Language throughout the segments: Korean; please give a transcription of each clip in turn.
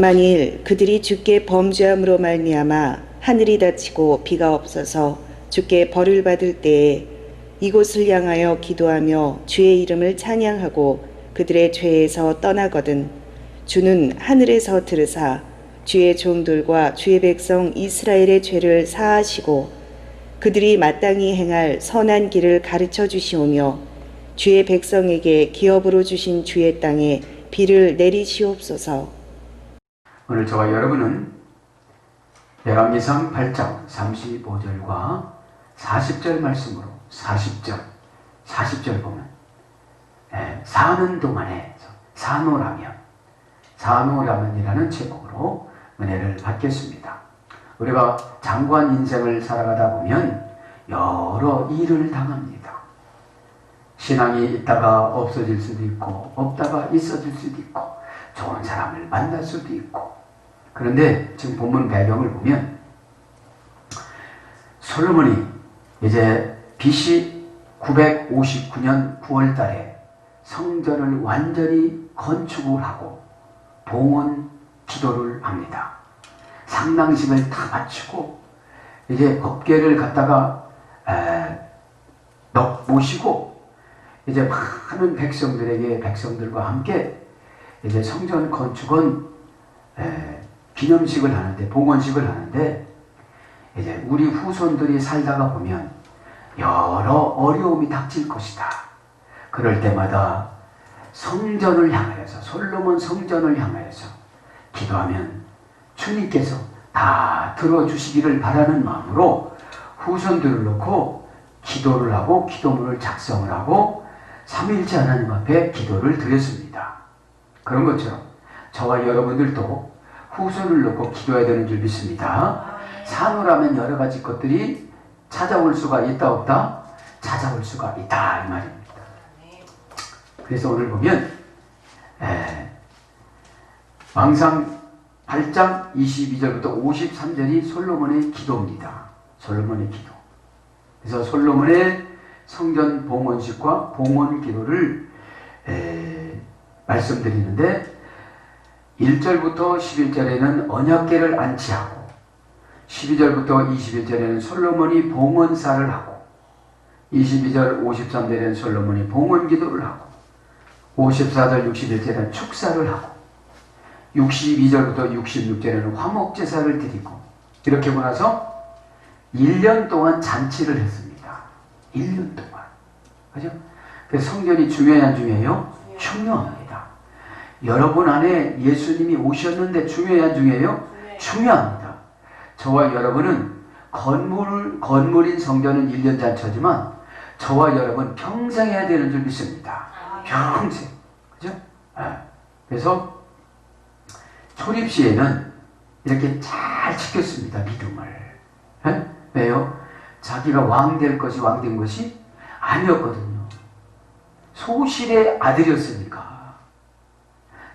만일 그들이 주께 범죄함으로 말미암아 하늘이 닫히고 비가 없어서 주께 벌을 받을 때에 이곳을 향하여 기도하며 주의 이름을 찬양하고 그들의 죄에서 떠나거든 주는 하늘에서 들으사 주의 종들과 주의 백성 이스라엘의 죄를 사하시고 그들이 마땅히 행할 선한 길을 가르쳐 주시오며 주의 백성에게 기업으로 주신 주의 땅에 비를 내리시옵소서. 오늘 저와 여러분은 열왕기상 8장 35절과 40절 말씀으로 40절 보면 사는 동안에 산호라면이라는 제목으로 은혜를 받겠습니다. 우리가 장구한 인생을 살아가다 보면 여러 일을 당합니다. 신앙이 있다가 없어질 수도 있고 없다가 있어질 수도 있고 좋은 사람을 만날 수도 있고. 그런데 지금 본문 배경을 보면 솔로몬이 이제 BC 959년 9월 달에 성전을 완전히 건축을 하고 봉헌 기도를 합니다. 상당식을 다 마치고 이제 법궤를 갖다가 모시고 이제 많은 백성들과 함께 이제 성전 건축은 기념식을 하는데, 봉헌식을 하는데, 이제 우리 후손들이 살다가 보면 여러 어려움이 닥칠 것이다. 그럴 때마다 성전을 향하여서, 솔로몬 성전을 향하여서 기도하면 주님께서 다 들어주시기를 바라는 마음으로 후손들을 놓고 기도를 하고 기도문을 작성을 하고 삼위일체 하나님 앞에 기도를 드렸습니다. 그런 것처럼 저와 여러분들도 후손을 놓고 기도해야 되는 줄 믿습니다. 산후라면 여러 가지 것들이 찾아올 수가 있다 없다? 찾아올 수가 있다 이 말입니다. 그래서 오늘 보면 왕상 8장 22절부터 53절이 솔로몬의 기도입니다. 솔로몬의 기도. 그래서 솔로몬의 성전 봉헌식과 봉헌 기도를 말씀드리는데 1절부터 11절에는 언약궤를 안치하고 12절부터 21절에는 솔로몬이 봉헌사를 하고 22절 53절에는 솔로몬이 봉헌 기도를 하고 54절 61절에는 축사를 하고 62절부터 66절에는 화목제사를 드리고 이렇게 하고 나서 1년 동안 잔치를 했습니다. 1년 동안. 그죠? 그래서 성전이 중요해요, 안 중요해요? 중요합니다. 여러분 안에 예수님이 오셨는데 중요해요, 안 중요해요? 중요합니다. 저와 여러분은 건물인 성전은 1년 잔치지만 저와 여러분 평생 해야 되는 줄 믿습니다. 평생. 그죠? 그래서 초립 시에는 이렇게 잘 지켰습니다. 믿음을. 왜요? 자기가 왕된 것이 아니었거든요. 소실의 아들이었으니까.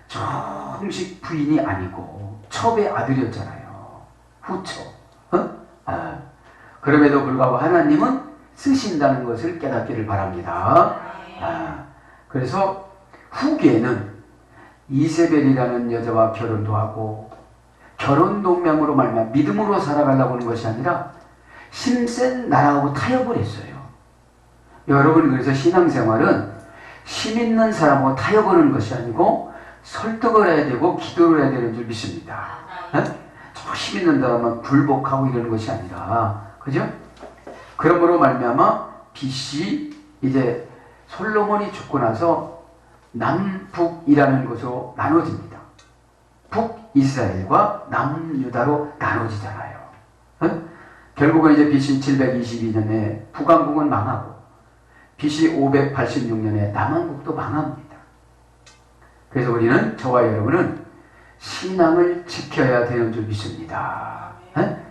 정식 부인이 아니고 첩의 아들이었잖아요. 후처. 그럼에도 불구하고 하나님은 쓰신다는 것을 깨닫기를 바랍니다. 그래서 후기에는 이세벨이라는 여자와 결혼도 하고 결혼 동맹으로 말미암아 믿음으로 살아가려고 하는 것이 아니라 힘센 나라하고 타협을 했어요. 여러분, 그래서 신앙생활은 힘 있는 사람하고 타협을 하는 것이 아니고 설득을 해야 되고 기도를 해야 되는 줄 믿습니다. 힘 있는 사람은 굴복하고 이러는 것이 아니라, 그죠? 그러므로 말미암아 BC 이제 솔로몬이 죽고 나서 남북이라는 것으로 나눠집니다. 북이스라엘과 남유다로 나눠지잖아요. 결국은 이제 BC 722년에 북왕국은 망하고 BC 586년에 남왕국도 망합니다. 그래서 우리는, 저와 여러분은 신앙을 지켜야 되는 줄 믿습니다.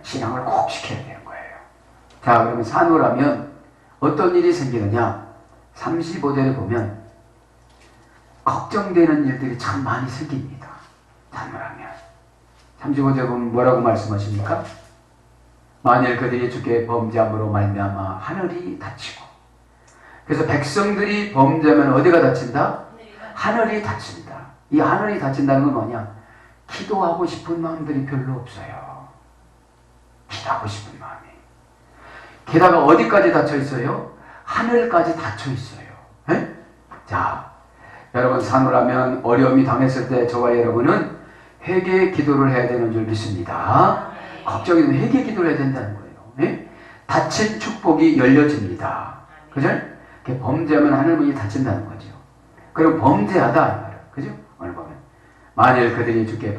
신앙을 꼭 지켜야 되는 거예요. 자, 그러면 산후라면 어떤 일이 생기느냐? 35절에 보면 걱정되는 일들이 참 많이 생깁니다. 산후라면 35절에 보면 뭐라고 말씀하십니까? 만일 그들이 주께 범죄함으로 말미암아 하늘이 닫히고, 그래서 백성들이 범죄하면 어디가 닫힌다? 하늘이 닫힌다. 이 하늘이 닫힌다는 건 뭐냐? 기도하고 싶은 마음들이 별로 없어요. 기도하고 싶은 마음이. 게다가 어디까지 닫혀 있어요? 하늘까지 닫혀 있어요. 에? 자, 여러분 산후라면 어려움이 당했을 때 저와 여러분은 회개 기도를 해야 되는 줄 믿습니다. 걱정이 되면 회개 기도를 해야 된다는 거예요. 에? 닫힌 축복이 열려집니다. 그죠? 범죄하면 하늘문이 닫힌다는 거죠. 그럼 범죄하다 이 말은, 그죠? 오늘 보면 만일 그들이 주께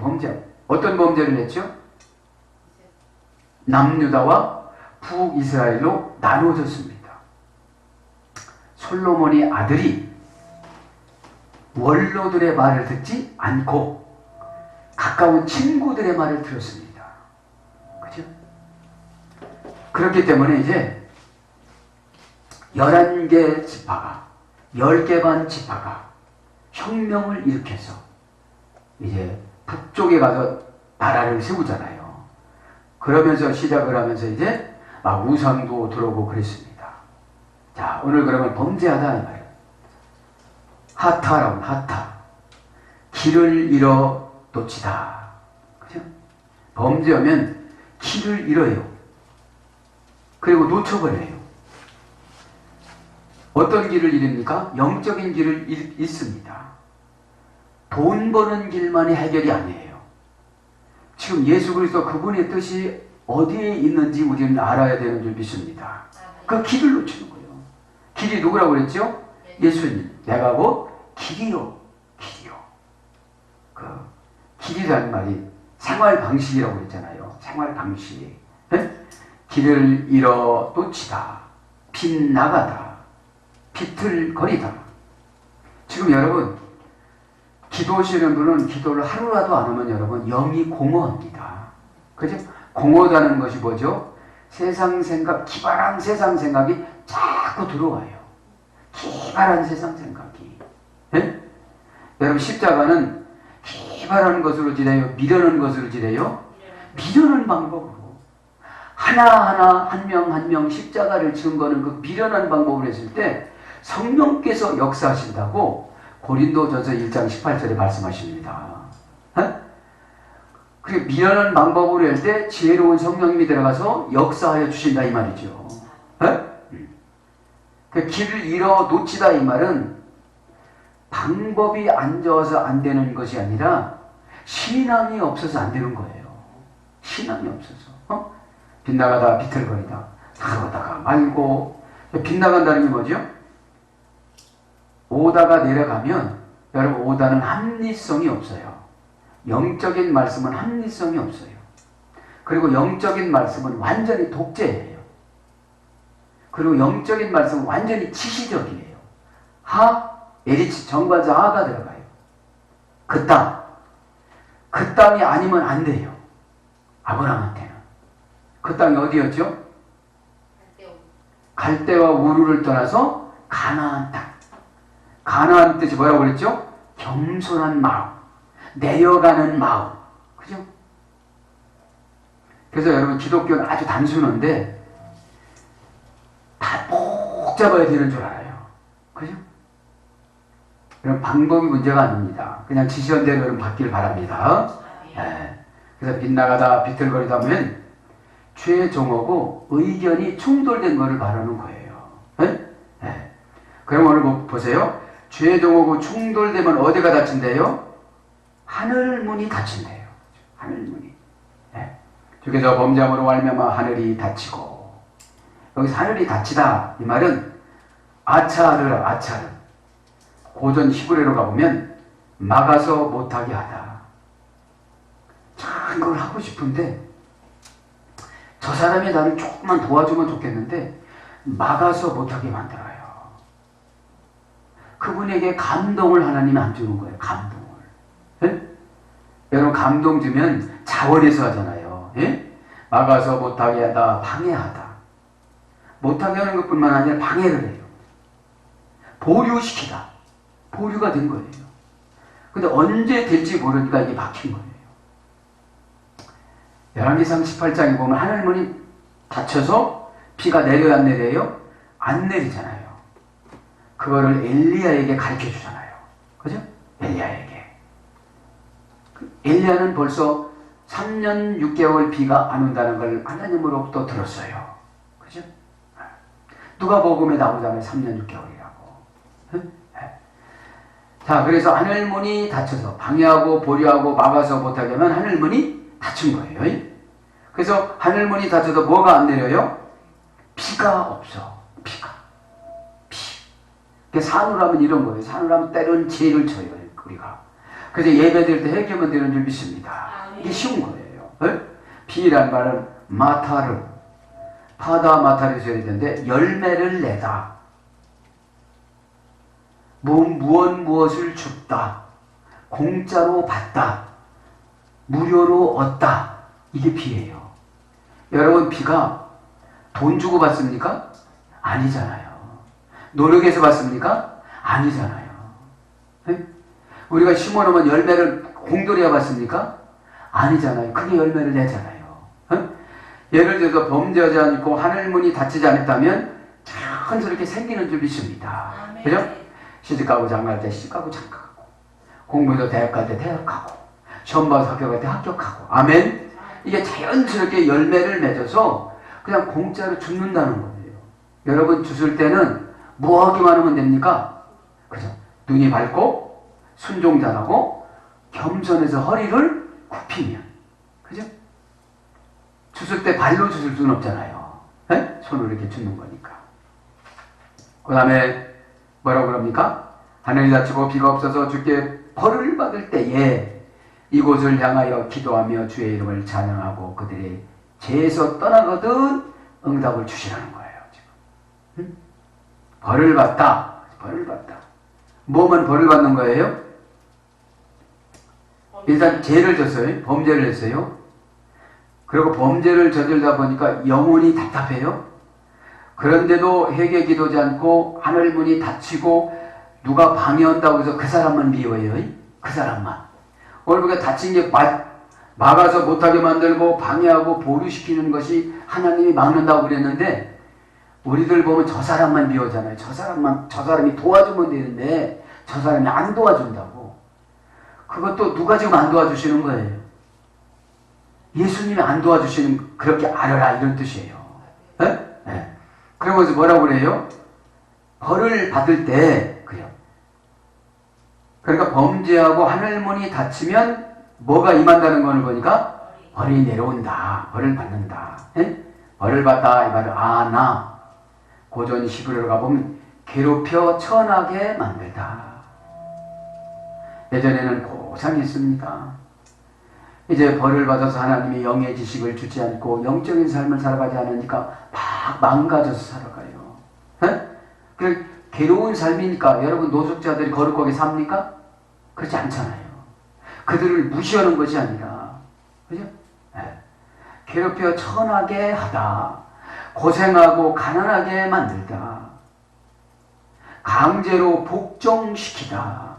어떤 범죄를 했죠? 남유다와 북이스라엘로 나누어졌습니다. 솔로몬이 아들이 원로들의 말을 듣지 않고 가까운 친구들의 말을 들었습니다. 그죠? 그렇기 때문에 이제 11개 지파가 10개 반 지파가 혁명을 일으켜서 이제 북쪽에 가서 나라를 세우잖아요. 그러면서 시작을 하면서 이제 막 우상도 들어오고 그랬습니다. 자, 오늘 그러면 범죄하다 이 말이에요. 하타라고 하타. 길을 잃어 놓치다. 그죠? 범죄하면 길을 잃어요. 그리고 놓쳐버려요. 어떤 길을 잃습니까? 영적인 길을 잃습니다. 돈 버는 길만이 해결이 아니에요. 지금 예수 그리스도 그분의 뜻이 어디에 있는지 우리는 알아야 되는 줄 믿습니다. 그 길을 놓치는 거예요. 길이 누구라고 그랬죠? 예수님. 내가 곧 길이요. 길이요. 그 길이라는 말이 생활 방식이라고 그랬잖아요. 생활 방식. 네? 길을 잃어 놓치다. 빗나가다. 비틀거리다. 지금 여러분 기도하시는 분은 기도를 하루라도 안 하면 여러분 영이 공허합니다. 그죠? 공허하다는 것이 뭐죠? 세상 생각, 기발한 세상 생각이 자꾸 들어와요. 기발한 세상 생각이. 네? 여러분 십자가는 기발한 것으로 지내요? 미련한 것으로 지내요? 미련한 방법으로. 하나하나 한 명 한 명 십자가를 지은 거는 그 미련한 방법을 했을 때 성령께서 역사하신다고 고린도전서 1장 18절에 말씀하십니다. 그리고 미련한 방법으로 할 때 지혜로운 성령님이 들어가서 역사하여 주신다 이 말이죠. 그 길을 잃어 놓치다 이 말은 방법이 안 좋아서 안 되는 것이 아니라 신앙이 없어서 안 되는 거예요. 신앙이 없어서. 빗나가다 비틀거리다. 가다가 말고. 빗나간다는 게 뭐죠? 오다가 내려가면 여러분 오다는 합리성이 없어요. 영적인 말씀은 합리성이 없어요. 그리고 영적인 말씀은 완전히 독재예요. 그리고 영적인 말씀은 완전히 지시적이에요. 에리치 정관사 하가 들어가요. 그 땅. 그 땅이 아니면 안 돼요. 아브라함한테는. 그 땅이 어디였죠? 갈대와 우르를 떠나서 가나안 땅. 가나안 뜻이 뭐라고 그랬죠? 겸손한 마음. 내려가는 마음. 그죠? 그래서 여러분 기독교는 아주 단순한데 다 복잡해야 되는 줄 알아요. 그죠? 그럼 방법이 문제가 아닙니다. 그냥 지시한 대로 여러분 받기를 바랍니다. 네. 그래서 빗나가다 비틀거리다 보면 최종하고 의견이 충돌된 것을 말하는 거예요. 네? 네. 그럼 오늘 보세요. 최종하고 충돌되면 어디가 닫힌대요? 하늘문이 닫힌대요. 하늘문이. 네. 주께서 범죄함으로 말미암아 하늘이 닫히고. 여기서 하늘이 닫히다 이 말은 아차르 고전 히브리어로 가보면 막아서 못하게 하다. 참 그걸 하고 싶은데 저 사람이 나를 조금만 도와주면 좋겠는데 막아서 못하게 만들어요. 그분에게 감동을 하나님이 안 주는 거예요. 감동을. 예? 여러분 감동 주면 자원해서 하잖아요. 예? 막아서 못하게 하다, 방해하다. 못하게 하는 것뿐만 아니라 방해를 해요. 보류시키다. 보류가 된 거예요. 근데 언제 될지 모르니까 이게 막힌 거예요. 열왕기상 18장에 보면 하늘문이 닫혀서 비가 내려요 안 내려요? 안 내리잖아요. 그거를 엘리야에게 가르쳐 주잖아요. 그죠? 엘리야에게. 엘리야는 벌써 3년 6개월 비가 안 온다는 걸 하나님으로부터 들었어요. 그죠? 누가복음에 나오잖아요. 3년 6개월이라고. 자, 그래서 하늘문이 닫혀서 방해하고 보류하고 막아서 못하게 하면 하늘문이 닫힌 거예요. 그래서 하늘문이 닫혀서 뭐가 안 내려요? 비가 없어. 비가. 산울하면 이런 거예요. 산울하면 때론 죄를 쳐요. 우리가. 그래서 예배드릴 때 해결만 되는 줄 믿습니다. 이게 쉬운 거예요. 비란 말은 마타르, 파다 마타르 써야 되는데 열매를 내다. 무엇을 줍다. 공짜로 받다. 무료로 얻다. 이게 비예요. 여러분, 비가 돈 주고 받습니까? 아니잖아요. 노력해서 받습니까? 아니잖아요. 네? 우리가 심어놓으면 열매를 공돌이가 받습니까? 아니잖아요. 그게 열매를 내잖아요. 네? 예를 들어서 범죄하지 않고 하늘문이 닫히지 않았다면 자연스럽게 생기는 줄 믿습니다. 그죠? 시집가고 장가갈 때 시집가고 장가가고, 공부해서 대학 갈 때 대학 가고, 시험 봐서 합격할 때 합격하고, 아멘? 이게 자연스럽게 열매를 맺어서 그냥 공짜로 죽는다는 거예요. 여러분, 주실 때는 뭐 하기만 하면 됩니까? 그죠? 눈이 밝고, 순종 잘하고, 겸손해서 허리를 굽히면. 그죠? 주실 때 발로 주실 수는 없잖아요. 네? 손으로 이렇게 주는 거니까. 그 다음에 뭐라고 그럽니까? 하늘이 닫히고 비가 없어서 주께 벌을 받을 때에 이곳을 향하여 기도하며 주의 이름을 찬양하고 그들의 죄에서 떠나거든 응답을 주시라는 거예요. 지금. 응? 벌을 받다. 벌을 받다. 뭐만 벌을 받는 거예요? 일단 죄를 졌어요. 범죄를 했어요. 그리고 범죄를 저질다 보니까 영혼이 답답해요. 그런데도 회개 기도지 않고 하늘문이 닫히고 누가 방해한다고 해서 그 사람만 미워해요. 그 사람만. 오늘 우리가 닫힌 게 막아서 못하게 만들고 방해하고 보류시키는 것이 하나님이 막는다고 그랬는데, 우리들 보면 저 사람만 미워하잖아요. 저 사람이 도와주면 되는데 저 사람이 안 도와준다고. 그것도 누가 지금 안 도와주시는 거예요? 예수님이 안 도와주시는, 그렇게 알아라, 이런 뜻이에요. 네? 네. 그러면서 뭐라고 그래요? 벌을 받을 때, 그래요. 그러니까 범죄하고 하늘문이 닫히면 뭐가 임한다는 걸 보니까 벌이 내려온다. 벌을 받는다. 네? 벌을 받다. 이 말은 나 고전 11호로 가보면 괴롭혀 천하게 만들다. 예전에는 고상했습니다. 이제 벌을 받아서 하나님이 영의 지식을 주지 않고 영적인 삶을 살아가지 않으니까 막 망가져서 살아가요. 네? 그래, 괴로운 삶이니까 여러분, 노숙자들이 거룩하게 삽니까? 그렇지 않잖아요. 그들을 무시하는 것이 아니라, 그죠? 네. 괴롭혀 천하게 하다. 고생하고 가난하게 만들다. 강제로 복종시키다.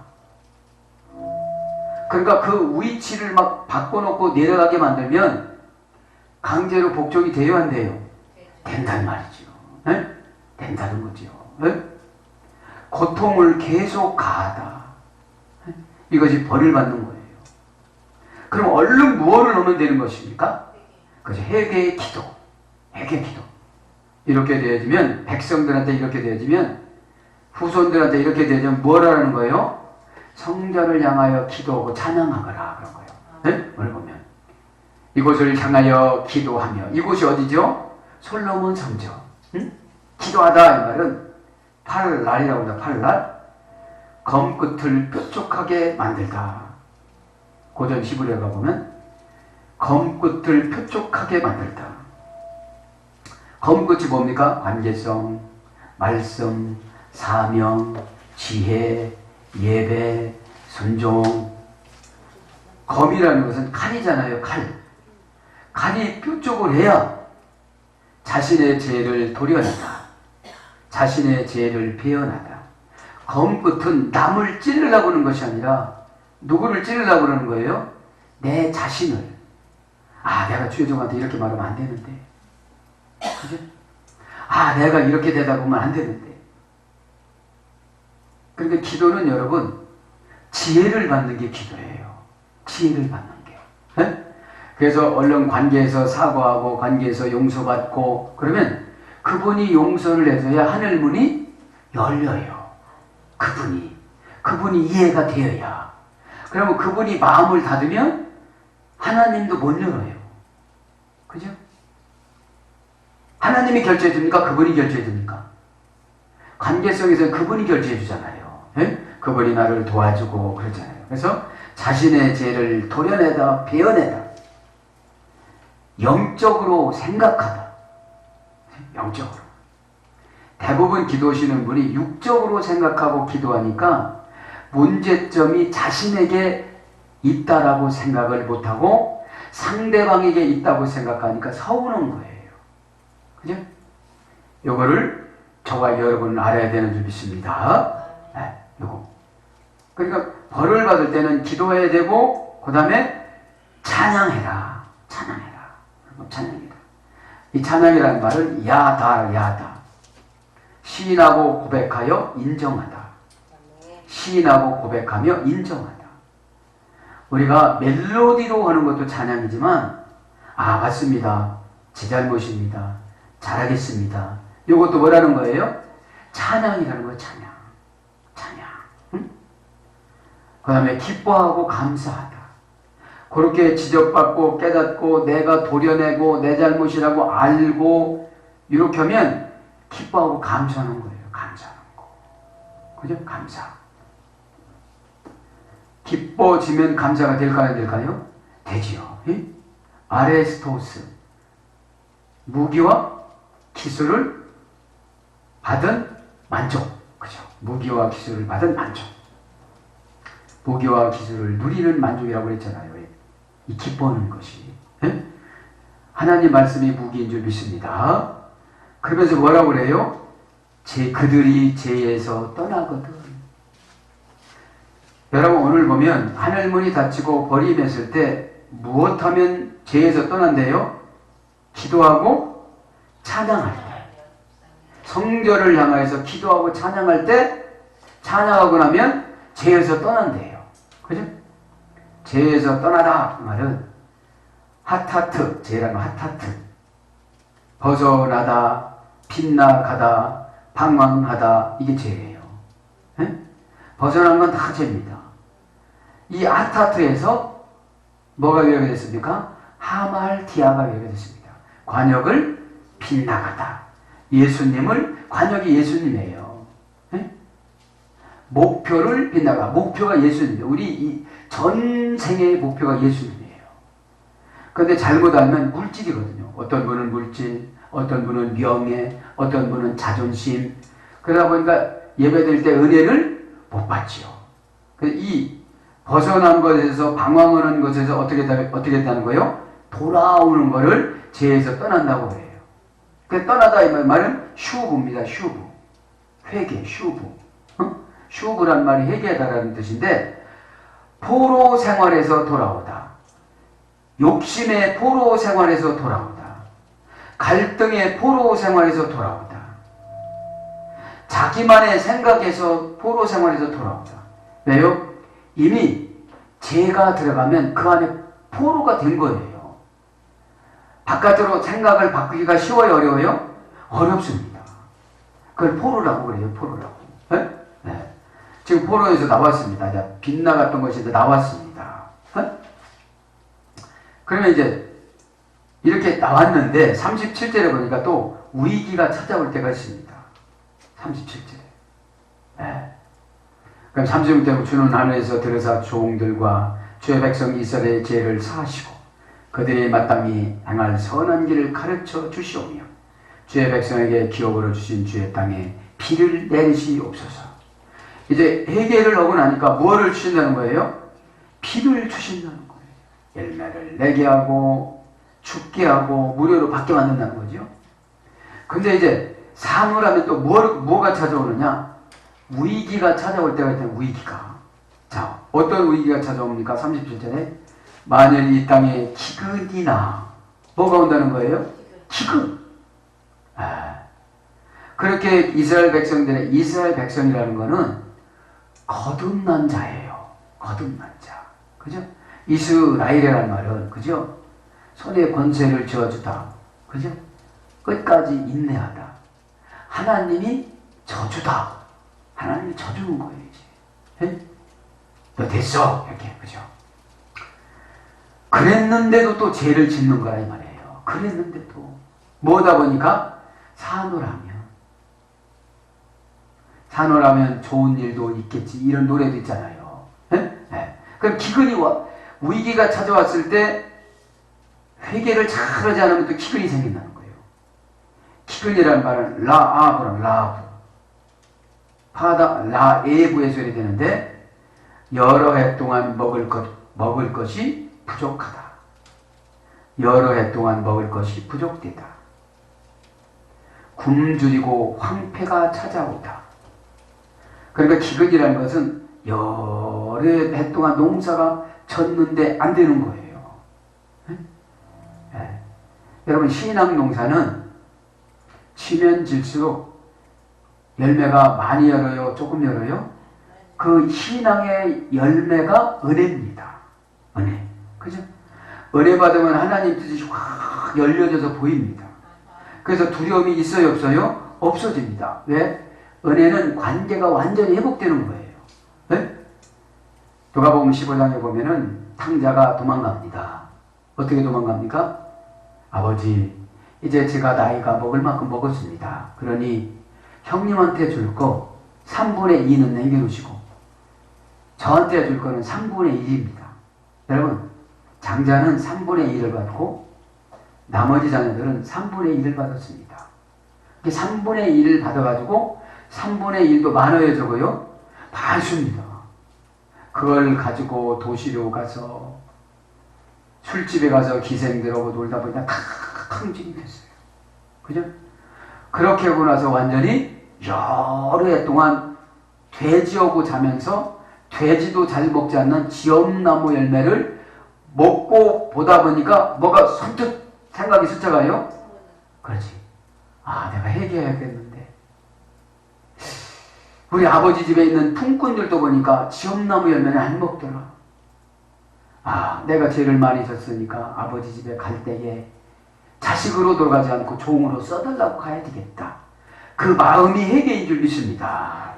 그러니까 그 위치를 막 바꿔놓고 내려가게 만들면 강제로 복종이 돼요, 안 돼요? 된단 말이죠. 네? 된다는 거죠. 네? 고통을 계속 가하다. 네? 이것이 벌을 받는 거예요. 그럼 얼른 무엇을 넣으면 되는 것입니까? 그죠? 회개의 기도. 회개의 기도. 이렇게 되어지면, 백성들한테 이렇게 되어지면, 후손들한테 이렇게 되어지면 뭘 하라는 거예요? 성전을 향하여 기도하고 찬양하거라, 그런 거예요. 네? 오늘 보면 이곳을 향하여 기도하며, 이곳이 어디죠? 솔로몬 성전. 응? 기도하다, 이 말은 팔날이라고 합니다. 팔날. 검끝을 뾰족하게 만들다. 고전 11호에 가보면 검끝을 뾰족하게 만들다. 검끝이 뭡니까? 관계성, 말씀, 사명, 지혜, 예배, 순종. 검이라는 것은 칼이잖아요. 칼이 뾰족을 해야 자신의 죄를 도려낸다. 자신의 죄를 배연하다. 검 끝은 남을 찌르려고 하는 것이 아니라 누구를 찌르려고 그러는 거예요? 내 자신을. 내가 주여종한테 이렇게 말하면 안 되는데. 그죠? 내가 이렇게 되다 보면 안 되는데. 그러니까 기도는 여러분, 지혜를 받는 게 기도예요. 지혜를 받는 게. 예? 그래서 얼른 관계에서 사과하고 관계에서 용서받고 그러면 그분이 용서를 해줘야 하늘 문이 열려요. 그분이 이해가 되어야. 그러면 그분이 마음을 닫으면 하나님도 못 열어요. 그죠? 하나님이 결제해 줍니까? 그분이 결제해 줍니까? 관계성에서 그분이 결제해 주잖아요. 예? 그분이 나를 도와주고 그러잖아요. 그래서 자신의 죄를 도려내다, 베어내다. 영적으로 생각하다. 영적으로. 대부분 기도하시는 분이 육적으로 생각하고 기도하니까 문제점이 자신에게 있다라고 생각을 못하고 상대방에게 있다고 생각하니까 서우는 거예요. 그죠? 요거를 저와 여러분은 알아야 되는 줄 믿습니다. 네, 요거. 그러니까 벌을 받을 때는 기도해야 되고 그 다음에 찬양해라. 찬양이다. 이 찬양이라는 말은 야다. 시인하고 고백하여 인정하다. 시인하고 고백하며 인정하다. 우리가 멜로디로 하는 것도 찬양이지만 맞습니다. 제 잘못입니다. 잘하겠습니다. 이것도 뭐라는 거예요? 찬양이라는 거예요. 찬양. 응? 그 다음에 기뻐하고 감사하다. 그렇게 지적받고 깨닫고 내가 도려내고 내 잘못이라고 알고 이렇게 하면 기뻐하고 감사하는 거예요. 감사하는 거. 그죠? 감사. 기뻐지면 감사가 될까요? 안 될까요? 되지요. 예? 아레스토스. 무기와 기술을 받은 만족. 그죠? 무기와 기술을 받은 만족. 무기와 기술을 누리는 만족이라고 그랬잖아요. 이 기뻐하는 것이. 예? 하나님 말씀이 무기인 줄 믿습니다. 그러면서 뭐라고 그래요? 그들이 죄에서 떠나거든. 여러분 오늘 보면 하늘문이 닫히고 벌이 맺을 때 무엇하면 죄에서 떠난대요? 기도하고 찬양할 때. 성전을 향하여서 기도하고 찬양할 때 찬양하고 나면 죄에서 떠난대요. 그죠? 죄에서 떠나다 그 말은 하타트, 죄라는 하타트. 벗어나다, 빗나가다, 방황하다 이게 죄예요. 예? 벗어난 건 다 죄입니다. 이 아타트에서 뭐가 외우게 됐습니까? 하말티아가 외우게 됐습니다. 관역을 빗나가다. 예수님을, 관역이 예수님이에요. 예? 목표를 빗나가. 목표가 예수님이에요. 우리 이 전생의 목표가 예수님이에요. 그런데 잘못 알면 물질이거든요. 어떤 분은 물질, 어떤 분은 명예, 어떤 분은 자존심. 그러다 보니까 예배드릴 때 은혜를 못 받지요. 이 벗어난 것에서 방황하는 것에서 어떻게 했다는 거예요? 돌아오는 것을 죄에서 떠난다고 해요. 그 떠나다 이 말은 슈브입니다. 슈브. 회개, 슈브. 슈브란 말이 회개하다라는 뜻인데 포로 생활에서 돌아오다. 욕심의 포로 생활에서 돌아오다. 갈등의 포로 생활에서 돌아오다. 자기만의 생각에서 포로 생활에서 돌아오다. 왜요? 이미 죄가 들어가면 그 안에 포로가 된 거예요. 바깥으로 생각을 바꾸기가 쉬워요? 어려워요? 어렵습니다. 그걸 포로라고 그래요. 포로라고. 네? 네. 지금 포로에서 나왔습니다. 빗나갔던 것이 이제 나왔습니다. 네? 그러면 이제 이렇게 나왔는데 37절에 보니까 또 위기가 찾아올 때가 있습니다. 37절에. 네. 그럼 36절에 주는 하늘에서 들으사 종들과 주의 백성 이스라엘의 죄를 사하시고 그들이 마땅히 행할 선한 길을 가르쳐 주시오며 주의 백성에게 기업으로 주신 주의 땅에 비를 내리시옵소서. 이제 회개를 하고 나니까 무엇을 주신다는 거예요? 비를 주신다는 거예요. 열매를 내게 하고 죽게 하고 무료로 받게 만든다는 거죠. 근데 이제 사물하면 또 뭐가 찾아오느냐? 위기가 찾아올 때가 있다는 위기가. 자, 어떤 위기가 찾아옵니까? 37절에 만일 이 땅에 기근이나 뭐가 온다는 거예요? 기근. 그렇게 이스라엘 백성이라는 거는 거듭난 자예요. 거듭난 자. 그죠? 이스라엘이라는 말은, 그죠? 손에 권세를 쥐어주다. 그죠? 끝까지 인내하다. 하나님이 저주다. 하나님이 저주는 거예요, 이제. 예? 너 됐어. 이렇게, 그죠? 그랬는데도 또 죄를 짓는 거라, 이 말이에요. 그랬는데도. 뭐다 보니까, 산호라면 좋은 일도 있겠지. 이런 노래도 있잖아요. 예? 예. 그럼 기근이 위기가 찾아왔을 때, 회개를 잘하지 않으면 또 기근이 생긴다는 거예요. 기근이라는 말은 라아브랑 라아브. 파다 라에브의 소리 되는데, 여러 해 동안 먹을 것이 부족하다. 여러 해 동안 먹을 것이 부족되다. 굶주리고 황폐가 찾아오다. 그러니까 기근이라는 것은 여러 해 동안 농사가 졌는데 안 되는 거예요. 네. 여러분, 신앙 농사는 치면 질수록 열매가 많이 열어요? 조금 열어요? 그 신앙의 열매가 은혜입니다. 은혜. 그죠? 은혜 받으면 하나님 뜻이 확 열려져서 보입니다. 그래서 두려움이 있어요? 없어요? 없어집니다. 왜? 은혜는 관계가 완전히 회복되는 거예요. 네? 누가복음 15장에 보면은 탕자가 도망갑니다. 어떻게 도망갑니까? 아버지, 이제 제가 나이가 먹을 만큼 먹었습니다. 그러니 형님한테 줄 거 3분의 2는 남겨놓으시고 저한테 줄 거는 3분의 1입니다. 여러분, 장자는 3분의 1을 받고 나머지 자녀들은 3분의 1을 받았습니다. 3분의 1을 받아가지고 3분의 1도 많아요, 적어요? 많습니다. 그걸 가지고 도시로 가서 술집에 가서 기생들하고 놀다 보니까 탕진이 됐어요. 그죠? 그렇게 하고 나서 완전히 여러 해 동안 돼지하고 자면서 돼지도 잘 먹지 않는 지엄나무 열매를 먹고 보다 보니까 뭐가 선뜻 생각이 스쳐가요? 그렇지. 아, 내가 회개해야겠는데. 우리 아버지 집에 있는 품꾼들도 보니까 지엄나무 열매는 안 먹더라. 아, 내가 죄를 많이 졌으니까 아버지 집에 갈 때에 자식으로 돌아가지 않고 종으로 써달라고 가야 되겠다. 그 마음이 회개인 줄 믿습니다.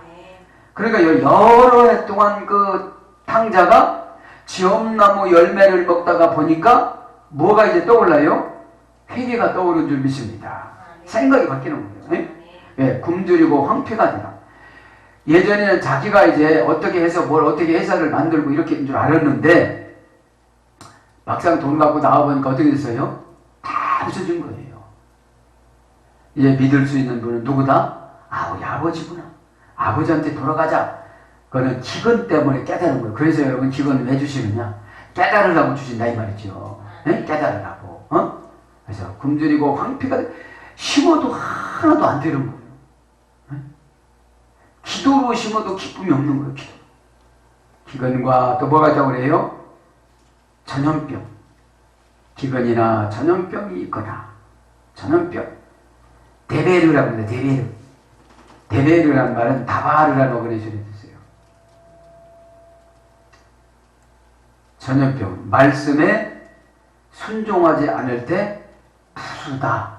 그러니까 여러 해 동안 그 탕자가 지엄나무 열매를 먹다가 보니까 뭐가 이제 떠올라요? 회개가 떠오르는 줄 믿습니다. 생각이 바뀌는 거예요. 예, 굶주리고 황폐가 되라. 예전에는 자기가 이제 어떻게 해서 뭘 어떻게 회사를 만들고 이렇게 줄 알았는데 막상 돈 갖고 나와보니까 어떻게 됐어요? 다 부서진 거예요. 이제 믿을 수 있는 분은 누구다? 아, 우리 아버지구나. 아버지한테 돌아가자. 그거는 기근 때문에 깨달은 거예요. 그래서 여러분, 기근을 왜 주시느냐? 깨달으라고 주신다 이 말이죠. 네? 깨달으라고. 그래서 굶주리고 황폐가 심어도 하나도 안 되는 거예요. 네? 기도로 심어도 기쁨이 없는 거예요. 기도. 기근과 또 뭐가 있다고 그래요? 전염병. 기근이나 전염병이 있거나 전염병. 데베르라고 합니다. 데베르. 데베르라는 말은 다바르라는 어근의 소리 뜻이에요. 전염병. 말씀에 순종하지 않을 때 푸수다,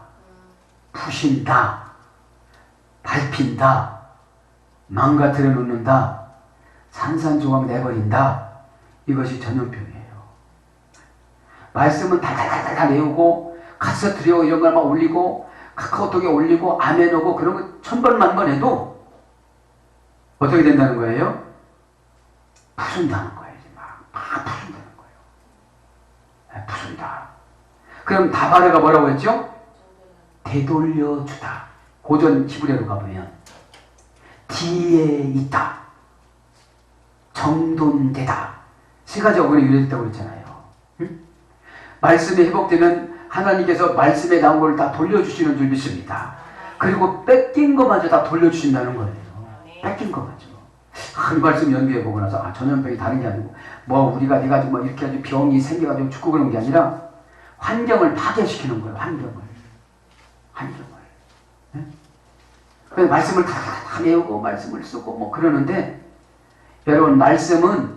푸신다, 밟힌다, 망가뜨려 놓는다, 산산조각 내버린다. 이것이 전염병이에요. 말씀은 달달달달 외우고 가서 드려 이런 걸 막 올리고 카카오톡에 올리고 아멘 오고 그런 거 천번만번 해도 어떻게 된다는 거예요? 푸순다는 거예요. 막 푸순다는 거예요. 네, 푸순다. 그럼 다바르가 뭐라고 했죠? 되돌려주다. 고전 히브리어로 가보면 뒤에 있다. 정돈되다. 세 가지 어근이 유래됐다고 그랬잖아요. 응? 말씀이 회복되면 하나님께서 말씀에 나온 걸 다 돌려주시는 줄 믿습니다. 그리고 뺏긴 것마저 다 돌려주신다는 거예요. 뺏긴 것마저. 이 말씀 연구해보고 나서 전염병이 다른 게 아니고 우리가 네가 뭐 이렇게 아주 병이 생겨가지고 죽고 그런 게 아니라 환경을 파괴시키는 거예요. 환경을. 네? 그래서 말씀을 다 외우고 말씀을 쓰고 뭐 그러는데 여러분, 말씀은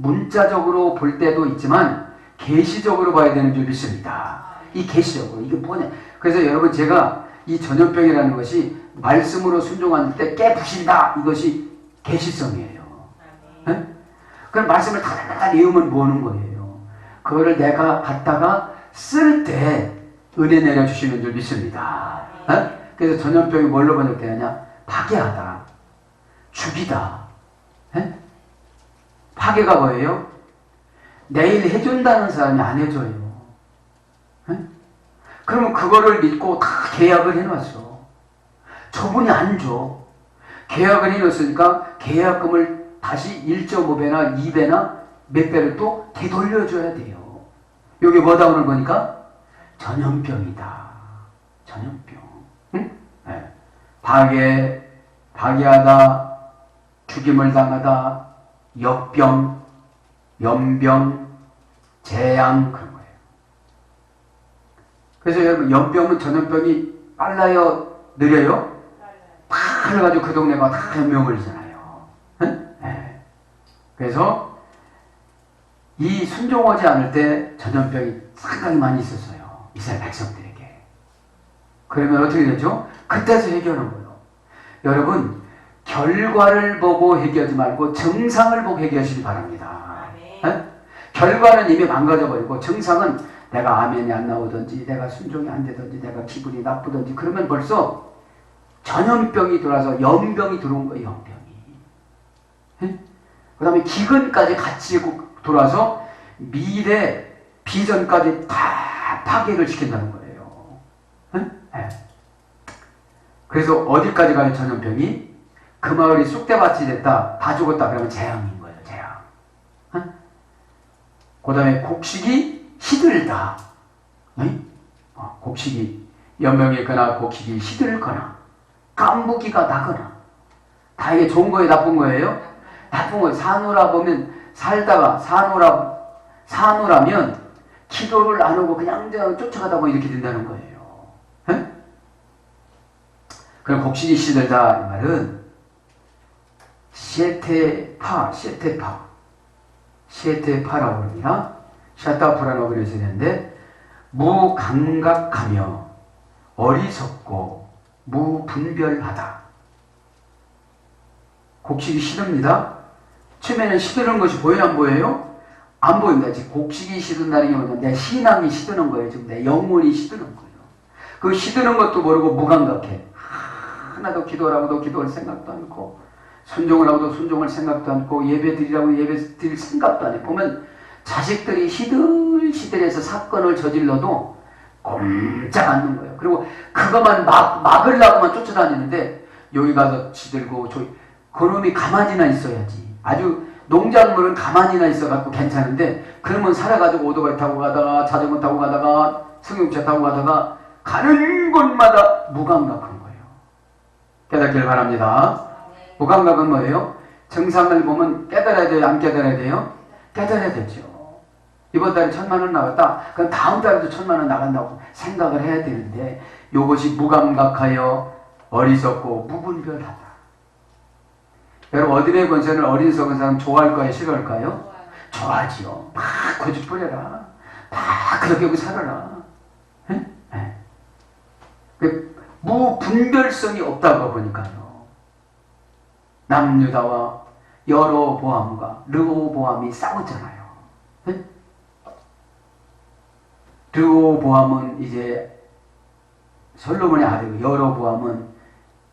문자적으로 볼 때도 있지만 계시적으로 봐야 되는 줄 믿습니다. 이 계시적으로 이게 뭐냐? 그래서 여러분 제가 이 전염병이라는 것이 말씀으로 순종할 때 깨부신다 이것이 계시성이에요. 네? 그럼 말씀을 다다다다 외우면 뭐하는 거예요? 그거를 내가 갖다가 쓸 때 은혜 내려주시는 줄 믿습니다. 네? 그래서 전염병이 뭘로 번역되느냐? 파괴하다, 죽이다. 네? 파괴가 뭐예요? 내일 해준다는 사람이 안 해줘요. 네? 그러면 그거를 믿고 다 계약을 해놨어. 저분이 안 줘. 계약을 해놨으니까 계약금을 다시 1.5배나 2배나 몇 배를 또 되돌려줘야 돼요. 여기 뭐다 오는 거니까? 전염병이다. 전염병. 응? 네. 파괴하다, 죽임을 당하다, 역병, 연병, 재앙 그런 거예요. 그래서 여러분 연병은 전염병이 빨라요? 느려요? 빨라가지고 그 동네가 다 연병 걸리잖아요. 응? 네. 그래서 이 순종하지 않을 때 전염병이 상당히 많이 있었어요. 이스라엘 백성들에게. 그러면 어떻게 되죠? 그때서 해결하는 거예요. 여러분 결과를 보고 해결하지 말고 증상을 보고 해결하시기 바랍니다. 네? 결과는 이미 망가져버리고 증상은 내가 아멘이 안 나오든지 내가 순종이 안 되든지 내가 기분이 나쁘든지 그러면 벌써 전염병이 들어와서 연병이 들어온 거예요. 연병이. 네? 그 다음에 기근까지 같이 돌아서 미래 비전까지 다 파괴를 시킨다는 거예요. 네? 네. 그래서 어디까지 가요 전염병이? 그 마을이 쑥대밭이 됐다, 다 죽었다 그러면 재앙인 거예요. 재앙. 어? 그 다음에 곡식이 시들다. 곡식이 연병이거나 곡식이 시들거나 깐부기가 나거나 다 이게 좋은 거예요? 나쁜 거예요? 나쁜 거예요. 사노라 보면 살다가 사노라면 기도를 안 하고 그냥 쫓아가다 보면 이렇게 된다는 거예요. 어? 그럼 곡식이 시들다 이 말은 시에테파라고 합니다. 샤타프라는 어근이 있어야 되는데 무감각하며 어리석고 무분별하다. 곡식이 시듭니다. 처음에는 시드는 것이 보여요? 안 보여요? 안 보입니다. 지금 곡식이 시든다는 게 뭐냐면 내 신앙이 시드는 거예요. 지금 내 영혼이 시드는 거예요. 그 시드는 것도 모르고 무감각해. 하나도 기도라고도 기도할 생각도 않고 순종을 하고도 순종할 생각도 않고 예배 드리라고 예배 드릴 생각도 안 해. 보면 자식들이 시들시들해서 사건을 저질러도 꼼짝 않는 거예요. 그리고 그것만 막으려고만 쫓아다니는데 여기 가서 시들고 그놈이 가만히나 있어야지. 아주 농작물은 가만히나 있어갖고 괜찮은데 그러면 살아가지고 오토바이 타고 가다가 자전거 타고 가다가 승용차 타고 가다가 가는 곳마다 무감각한 거예요. 깨닫길 바랍니다. 무감각은 뭐예요? 증상을 보면 깨달아야 돼요? 안 깨달아야 돼요? 깨달아야 되죠. 이번 달에 1,000만 원 나갔다. 그럼 다음 달에도 1,000만 원 나간다고 생각을 해야 되는데 이것이 무감각하여 어리석고 무분별하다. 여러분 어둠의 권세를 어리석은 사람 좋아할까요? 싫어할까요? 좋아하지요. 막 고집부려라. 막 그렇게 살아라. 네? 네. 무분별성이 없다고 보니까요. 남유다와 여로보암과 르호보암이 싸웠잖아요. 네? 르호보암은 이제 솔로몬의 아들이고 여로보암은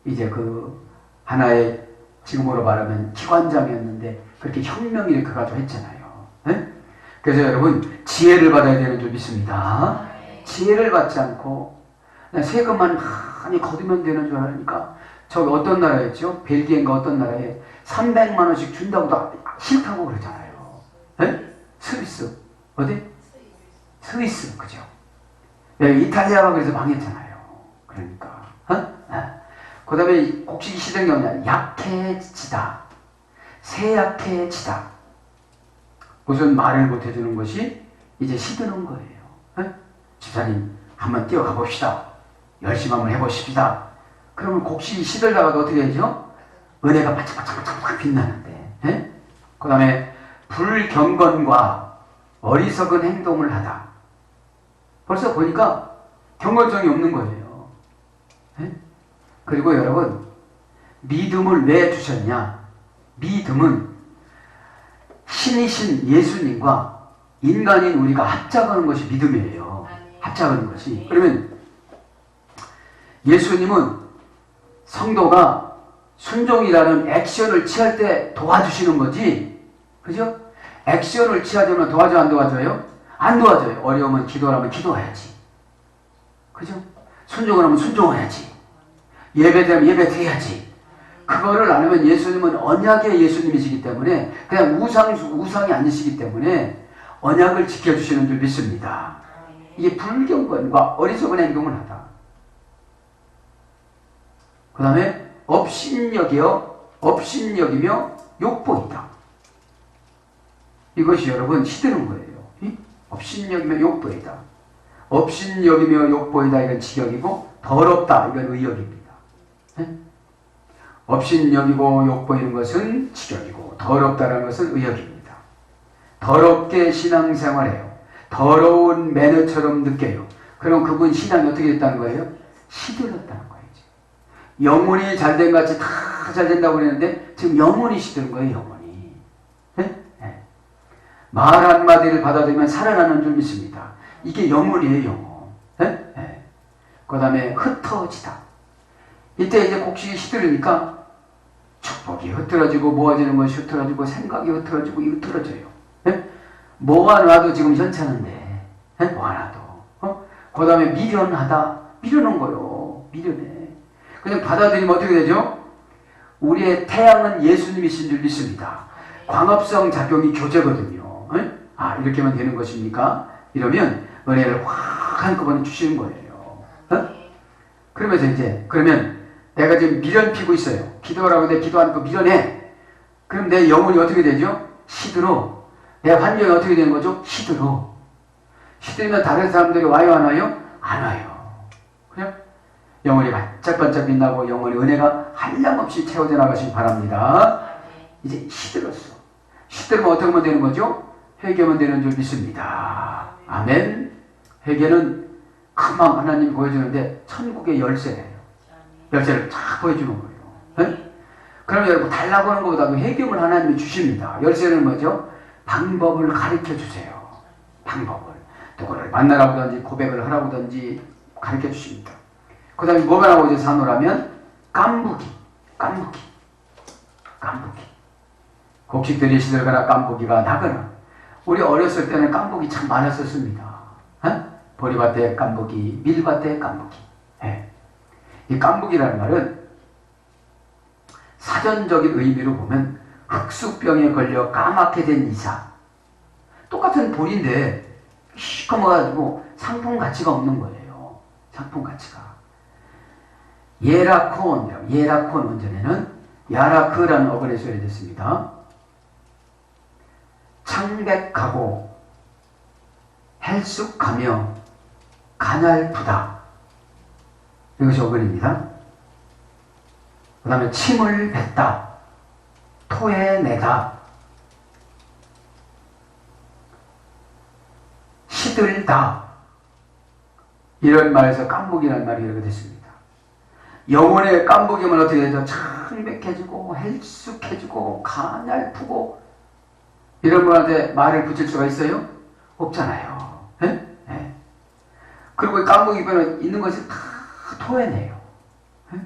이제 그 하나의 지금으로 말하면 기관장이었는데 그렇게 혁명을 일으켜가지고 했잖아요. 네? 그래서 여러분 지혜를 받아야 되는 줄 믿습니다. 지혜를 받지 않고 그냥 세금만 많이 거두면 되는 줄 알으니까 저기 어떤 나라였죠? 벨기에인가 어떤 나라에 300만 원씩 준다고도 싫다고 그러잖아요. 네? 스위스 어디? 스위스 그죠? 네, 이탈리아가 그래서 망했잖아요. 그러니까 그 다음에 곡식이 시든 게 뭐냐? 약해지다. 쇠약해지다. 무슨 말을 못해주는 것이 이제 시드는 거예요. 네? 집사님 한번 뛰어가 봅시다. 열심히 한번 해보십시다. 그러면 곡식이 시들다가도 어떻게 되죠? 은혜가 반짝반짝 빛나는데. 네? 그 다음에 불경건과 어리석은 행동을 하다. 벌써 보니까 경건성이 없는 거예요. 네? 그리고 여러분, 믿음을 왜 주셨냐? 믿음은 신이신 예수님과 인간인 우리가 합작하는 것이 믿음이에요. 합작하는 것이. 그러면 예수님은 성도가 순종이라는 액션을 취할 때 도와주시는 거지. 그죠? 액션을 취하자면 도와줘, 안 도와줘요? 안 도와줘요. 어려우면 기도하면 기도해야지. 그죠? 순종을 하면 순종해야지. 예배되면 예배드려야지. 그거를 안 하면 예수님은 언약의 예수님이시기 때문에 그냥 우상이 아니시기 때문에 언약을 지켜주시는 줄 믿습니다. 이게 불경건과 어리석은 행동을 하다. 그 다음에 업신여기며 욕보이다. 이것이 여러분 시드는 거예요. 업신여기며 욕보이다. 업신여기며 욕보이다 이건 직역이고 더럽다 이건 의역입니다. 업신여기고 욕보이는 것은 직역이고 더럽다라는 것은 의역입니다. 더럽게 신앙생활해요. 더러운 매너처럼 느껴요. 그럼 그분 신앙이 어떻게 됐다는 거예요? 시들었다는 거예요. 영혼이 잘된 것 같이 다 잘 된다고 그랬는데 지금 영혼이 시드는 거예요. 영혼이. 네? 네. 말 한마디를 받아들이면 살아나는 줄 믿습니다. 이게 영혼이에요. 영혼. 네? 네. 그 다음에 흩어지다. 이때 이제 곡식이 시들으니까 축복이 흐트러지고 모아지는 것이 흐트러지고 생각이 흐트러지고 흐트러져요. 네? 뭐가 놔도 지금 현찮은데 네? 뭐가 놔도 그 다음에 미련하다. 미련한 거요. 미련해. 그냥 받아들이면 어떻게 되죠? 우리의 태양은 예수님이신 줄 믿습니다. 광합성 작용이 교제거든요. 네? 아 이렇게 하면 되는 것입니까? 이러면 은혜를 확 한꺼번에 주시는 거예요. 그러면서 이제 그러면 내가 지금 미련 피고 있어요. 기도하라고 내 기도하는 거 미련해. 그럼 내 영혼이 어떻게 되죠? 시들어. 내 환경이 어떻게 되는 거죠? 시들어. 시들면 다른 사람들이 와요 안 와요? 안 와요. 그냥 영혼이 반짝반짝 빛나고 영혼의 은혜가 한량없이 채워져 나가시기 바랍니다. 이제 시들었어. 시들면 어떻게 하면 되는 거죠? 회개하면 되는 줄 믿습니다. 아멘. 회개는 금방 하나님 보여주는데 천국의 열쇠예요. 열쇠를 쫙 보여주는 거예요. 네? 그러면 여러분 달라고 하는 것보다도 해결을 하나님이 주십니다. 열쇠는 뭐죠? 방법을 가르쳐 주세요. 방법을. 누구를 만나라고든지 고백을 하라고든지 가르쳐 주십니다. 그 다음에 뭐가 나오죠? 산호라면 깐부기. 곡식들이 시들거나 깐부기가 나거나. 우리 어렸을 때는 깐부기 참 많았었습니다. 보리밭에 깐부기, 밀밭에 깐부기. 네. 이 깐부기라는 말은 사전적인 의미로 보면 흑수병에 걸려 까맣게 된 이사. 똑같은 볼인데 시커머가지고 상품 가치가 없는 거예요. 상품 가치가. 예라콘 원전에는 야라크라는 어근에 소개됐습니다. 창백하고 헬쑥하며 가냘프다. 이것이 어근입니다. 그 다음에 침을 뱉다. 토해내다. 시들다. 이런 말에서 깐부기라는 말이 이렇게 됐습니다. 영혼의 깐부기면 어떻게 되죠? 창백해지고 헬쑥해지고 가냘프고 이런 분한테 말을 붙일 수가 있어요? 없잖아요. 네? 네. 그리고 깐부기변은 있는 것을 다 토해내요. 네?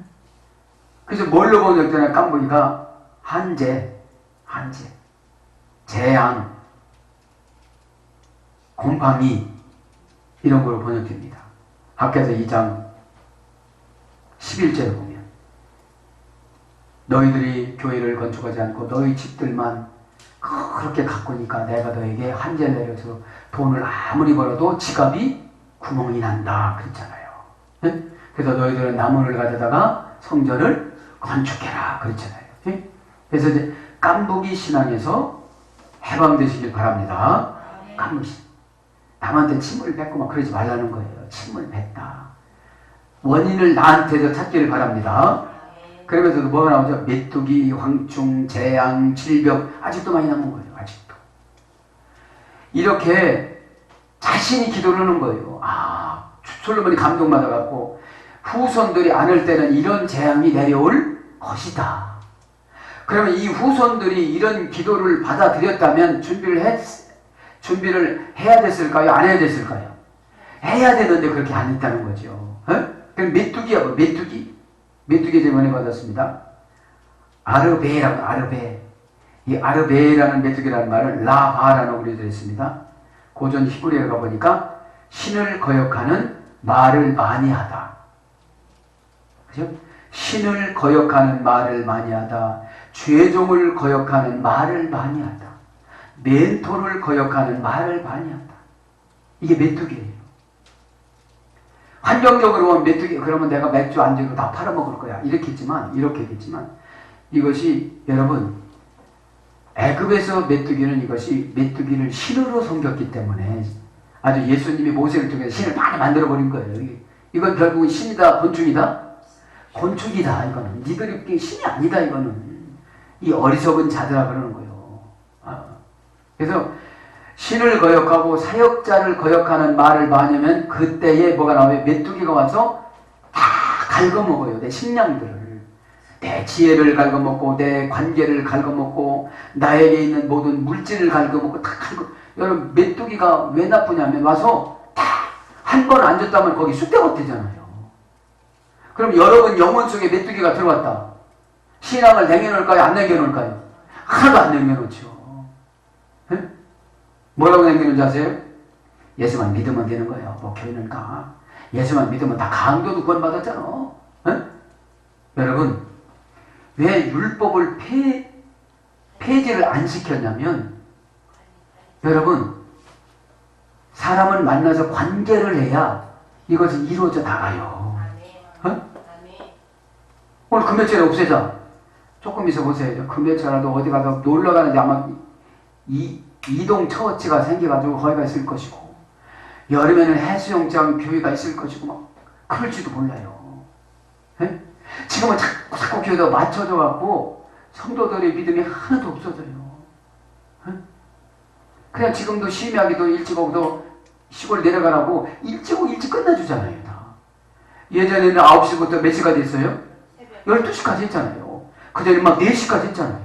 그래서 뭘로 번역되나 깐부기가 한재, 재앙, 곰팡이 이런 걸로 번역됩니다. 학교에서 2장 11절에 보면 너희들이 교회를 건축하지 않고 너희 집들만 그렇게 가꾸니까 내가 너에게 한재를 내려서 돈을 아무리 벌어도 지갑이 구멍이 난다 그랬잖아요. 네? 그래서 너희들은 나무를 가져다가 성전을 건축해라 그랬잖아요. 네? 그래서 이제 깐부기 신앙에서 해방되시길 바랍니다. 깐부기 남한테 침을 뱉고 막 그러지 말라는 거예요. 침을 뱉다. 원인을 나한테서 찾기를 바랍니다. 그러면서도 뭐가 나오죠? 메뚜기, 황충, 재앙, 질병 아직도 많이 남은 거예요. 아직도. 이렇게 자신이 기도를 하는 거예요. 솔로몬이 감동받아갖고 후손들이 안을 때는 이런 재앙이 내려올 것이다. 그러면 이 후손들이 이런 기도를 받아들였다면 준비를 해야 됐을까요? 안 해야 됐을까요? 해야 되는데 그렇게 안 했다는 거죠. 그럼 메뚜기야, 메뚜기. 메뚜기 제문에 받았습니다. 아르베라고, 아르베. 이 아르베라는 메뚜기라는 말을 라바라는 어구로 들었습니다. 고전 히브리어에 가보니까 신을 거역하는 말을 많이 하다. 그죠? 신을 거역하는 말을 많이 하다. 죄종을 거역하는 말을 많이 하다. 멘토를 거역하는 말을 많이 한다. 이게 메뚜기예요. 환경적으로 보면 메뚜기, 그러면 내가 맥주 안주로 다 팔아먹을 거야. 이렇게 했지만 이것이 여러분, 애굽에서 메뚜기는 이것이 메뚜기를 신으로 섬겼기 때문에 아주 예수님이 모세를 통해서 신을 많이 만들어버린 거예요. 이건 결국은 신이다, 곤충이다? 곤충이다, 이거는. 니들이 신이 아니다, 이거는. 이 어리석은 자들아 그러는 거예요. 그래서 신을 거역하고 사역자를 거역하는 말을 많이 하면 그때에 뭐가 나와요? 메뚜기가 와서 다 갉아먹어요. 내 식량들을. 내 지혜를 갉아먹고 내 관계를 갉아먹고 나에게 있는 모든 물질을 갉아먹고 다 여러분 메뚜기가 왜 나쁘냐면 와서 다 한 번 앉았다면 거기 쑥대밭 되잖아요. 그럼 여러분 영혼 속에 메뚜기가 들어왔다. 신앙을 남겨놓을까요? 안 남겨놓을까요? 하나도 안 남겨놓죠. 네? 뭐라고 남겨놓는지 아세요? 예수만 믿으면 되는 거예요. 뭐 교회는 가. 예수만 믿으면 다 강도도 구원받았잖아. 네? 여러분 왜 율법을 폐지를 안 시켰냐면 여러분 사람을 만나서 관계를 해야 이것이 이루어져 나가요. 오늘 금요일에 없애자. 조금 있어 보세요. 금요일에라도 어디 가서 놀러 가는데 아마 이동 처치가 생겨가지고 거기가 있을 것이고 여름에는 해수욕장 교회가 있을 것이고 막 그럴지도 몰라요. 네? 지금은 자꾸 교회가 맞춰져 갖고 성도들의 믿음이 하나도 없어져요. 그냥 지금도 심야기도 일찍 오고도 시골 내려가라고 일찍 오고 일찍 끝내주잖아요. 다. 예전에는 9시부터 몇 시까지 했어요? 12시까지 했잖아요. 그전에는 막 4시까지 했잖아요.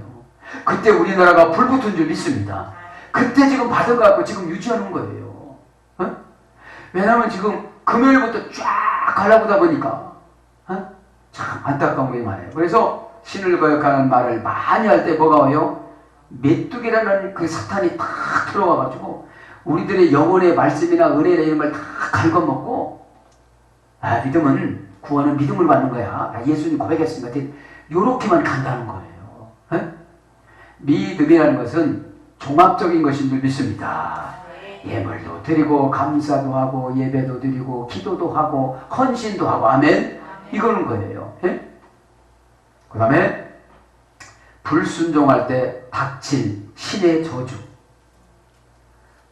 그때 우리나라가 불붙은 줄 믿습니다. 그때 지금 받아갖고 지금 유지하는 거예요. 왜냐하면 지금 금요일부터 쫙 갈라보다 보니까 참 안타까운 게 많아요. 그래서 신을 거역하는 말을 많이 할 때 뭐가 와요? 메뚜기라는 그 사탄이 다 들어와가지고 우리들의 영혼의 말씀이나 은혜나 이런 걸 다 갉아먹고 믿음은 구원은 믿음을 받는 거야. 예수님 고백했으니까 요렇게만 간다는 거예요. 믿음이라는 것은 종합적인 것인 줄 믿습니다. 예물도 드리고 감사도 하고 예배도 드리고 기도도 하고 헌신도 하고 아멘. 이거는 거예요. 그 다음에 불순종할 때 닥칠 신의 저주.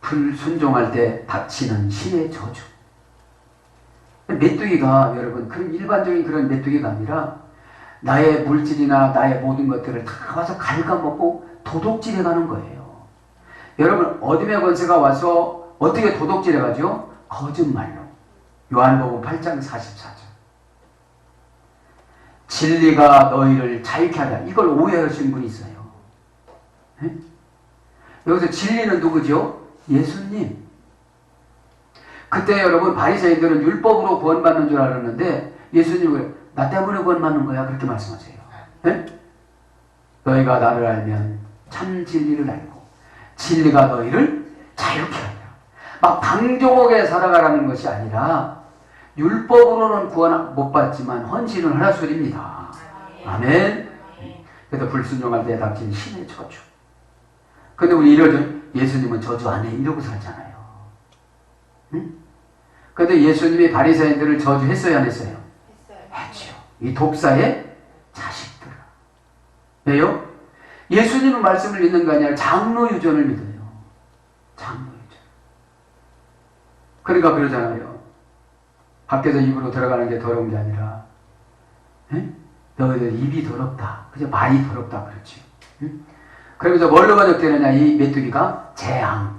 불순종할 때 닥치는 신의 저주. 메뚜기가 여러분 그런 일반적인 그런 메뚜기가 아니라 나의 물질이나 나의 모든 것들을 다 와서 갉아먹고 도둑질해가는 거예요. 여러분 어둠의 권세가 와서 어떻게 도둑질해가죠? 거짓말로. 요한복음 8장 44절. 진리가 너희를 자유케 하자. 이걸 오해하시는 분이 있어요. 네? 여기서 진리는 누구죠? 예수님. 그때 여러분 바리새인들은 율법으로 구원받는 줄 알았는데 예수님은 나 때문에 구원받는 거야 그렇게 말씀하세요. 네? 너희가 나를 알면 참 진리를 알고 진리가 너희를 자유케 하리라. 막 방종하게 살아가라는 것이 아니라 율법으로는 구원 못 받지만 헌신을 하라 소리입니다. 아멘. 그래서 불순종할 때 닥친 신의 저주. 근데 우리 이러죠. 예수님은 저주 안 해. 이러고 살잖아요. 응? 근데 예수님이 바리새인들을 저주했어요, 안 했어요? 했죠. 이 독사의 자식들. 왜요? 예수님은 말씀을 믿는 게 아니라 장로 유전을 믿어요. 장로 유전. 그러니까 그러잖아요. 밖에서 입으로 들어가는 게 더러운 게 아니라 너희들 입이 더럽다. 그죠? 말이 더럽다 그렇지. 그러면서 뭘로 번역되느냐 이 메뚜기가 재앙.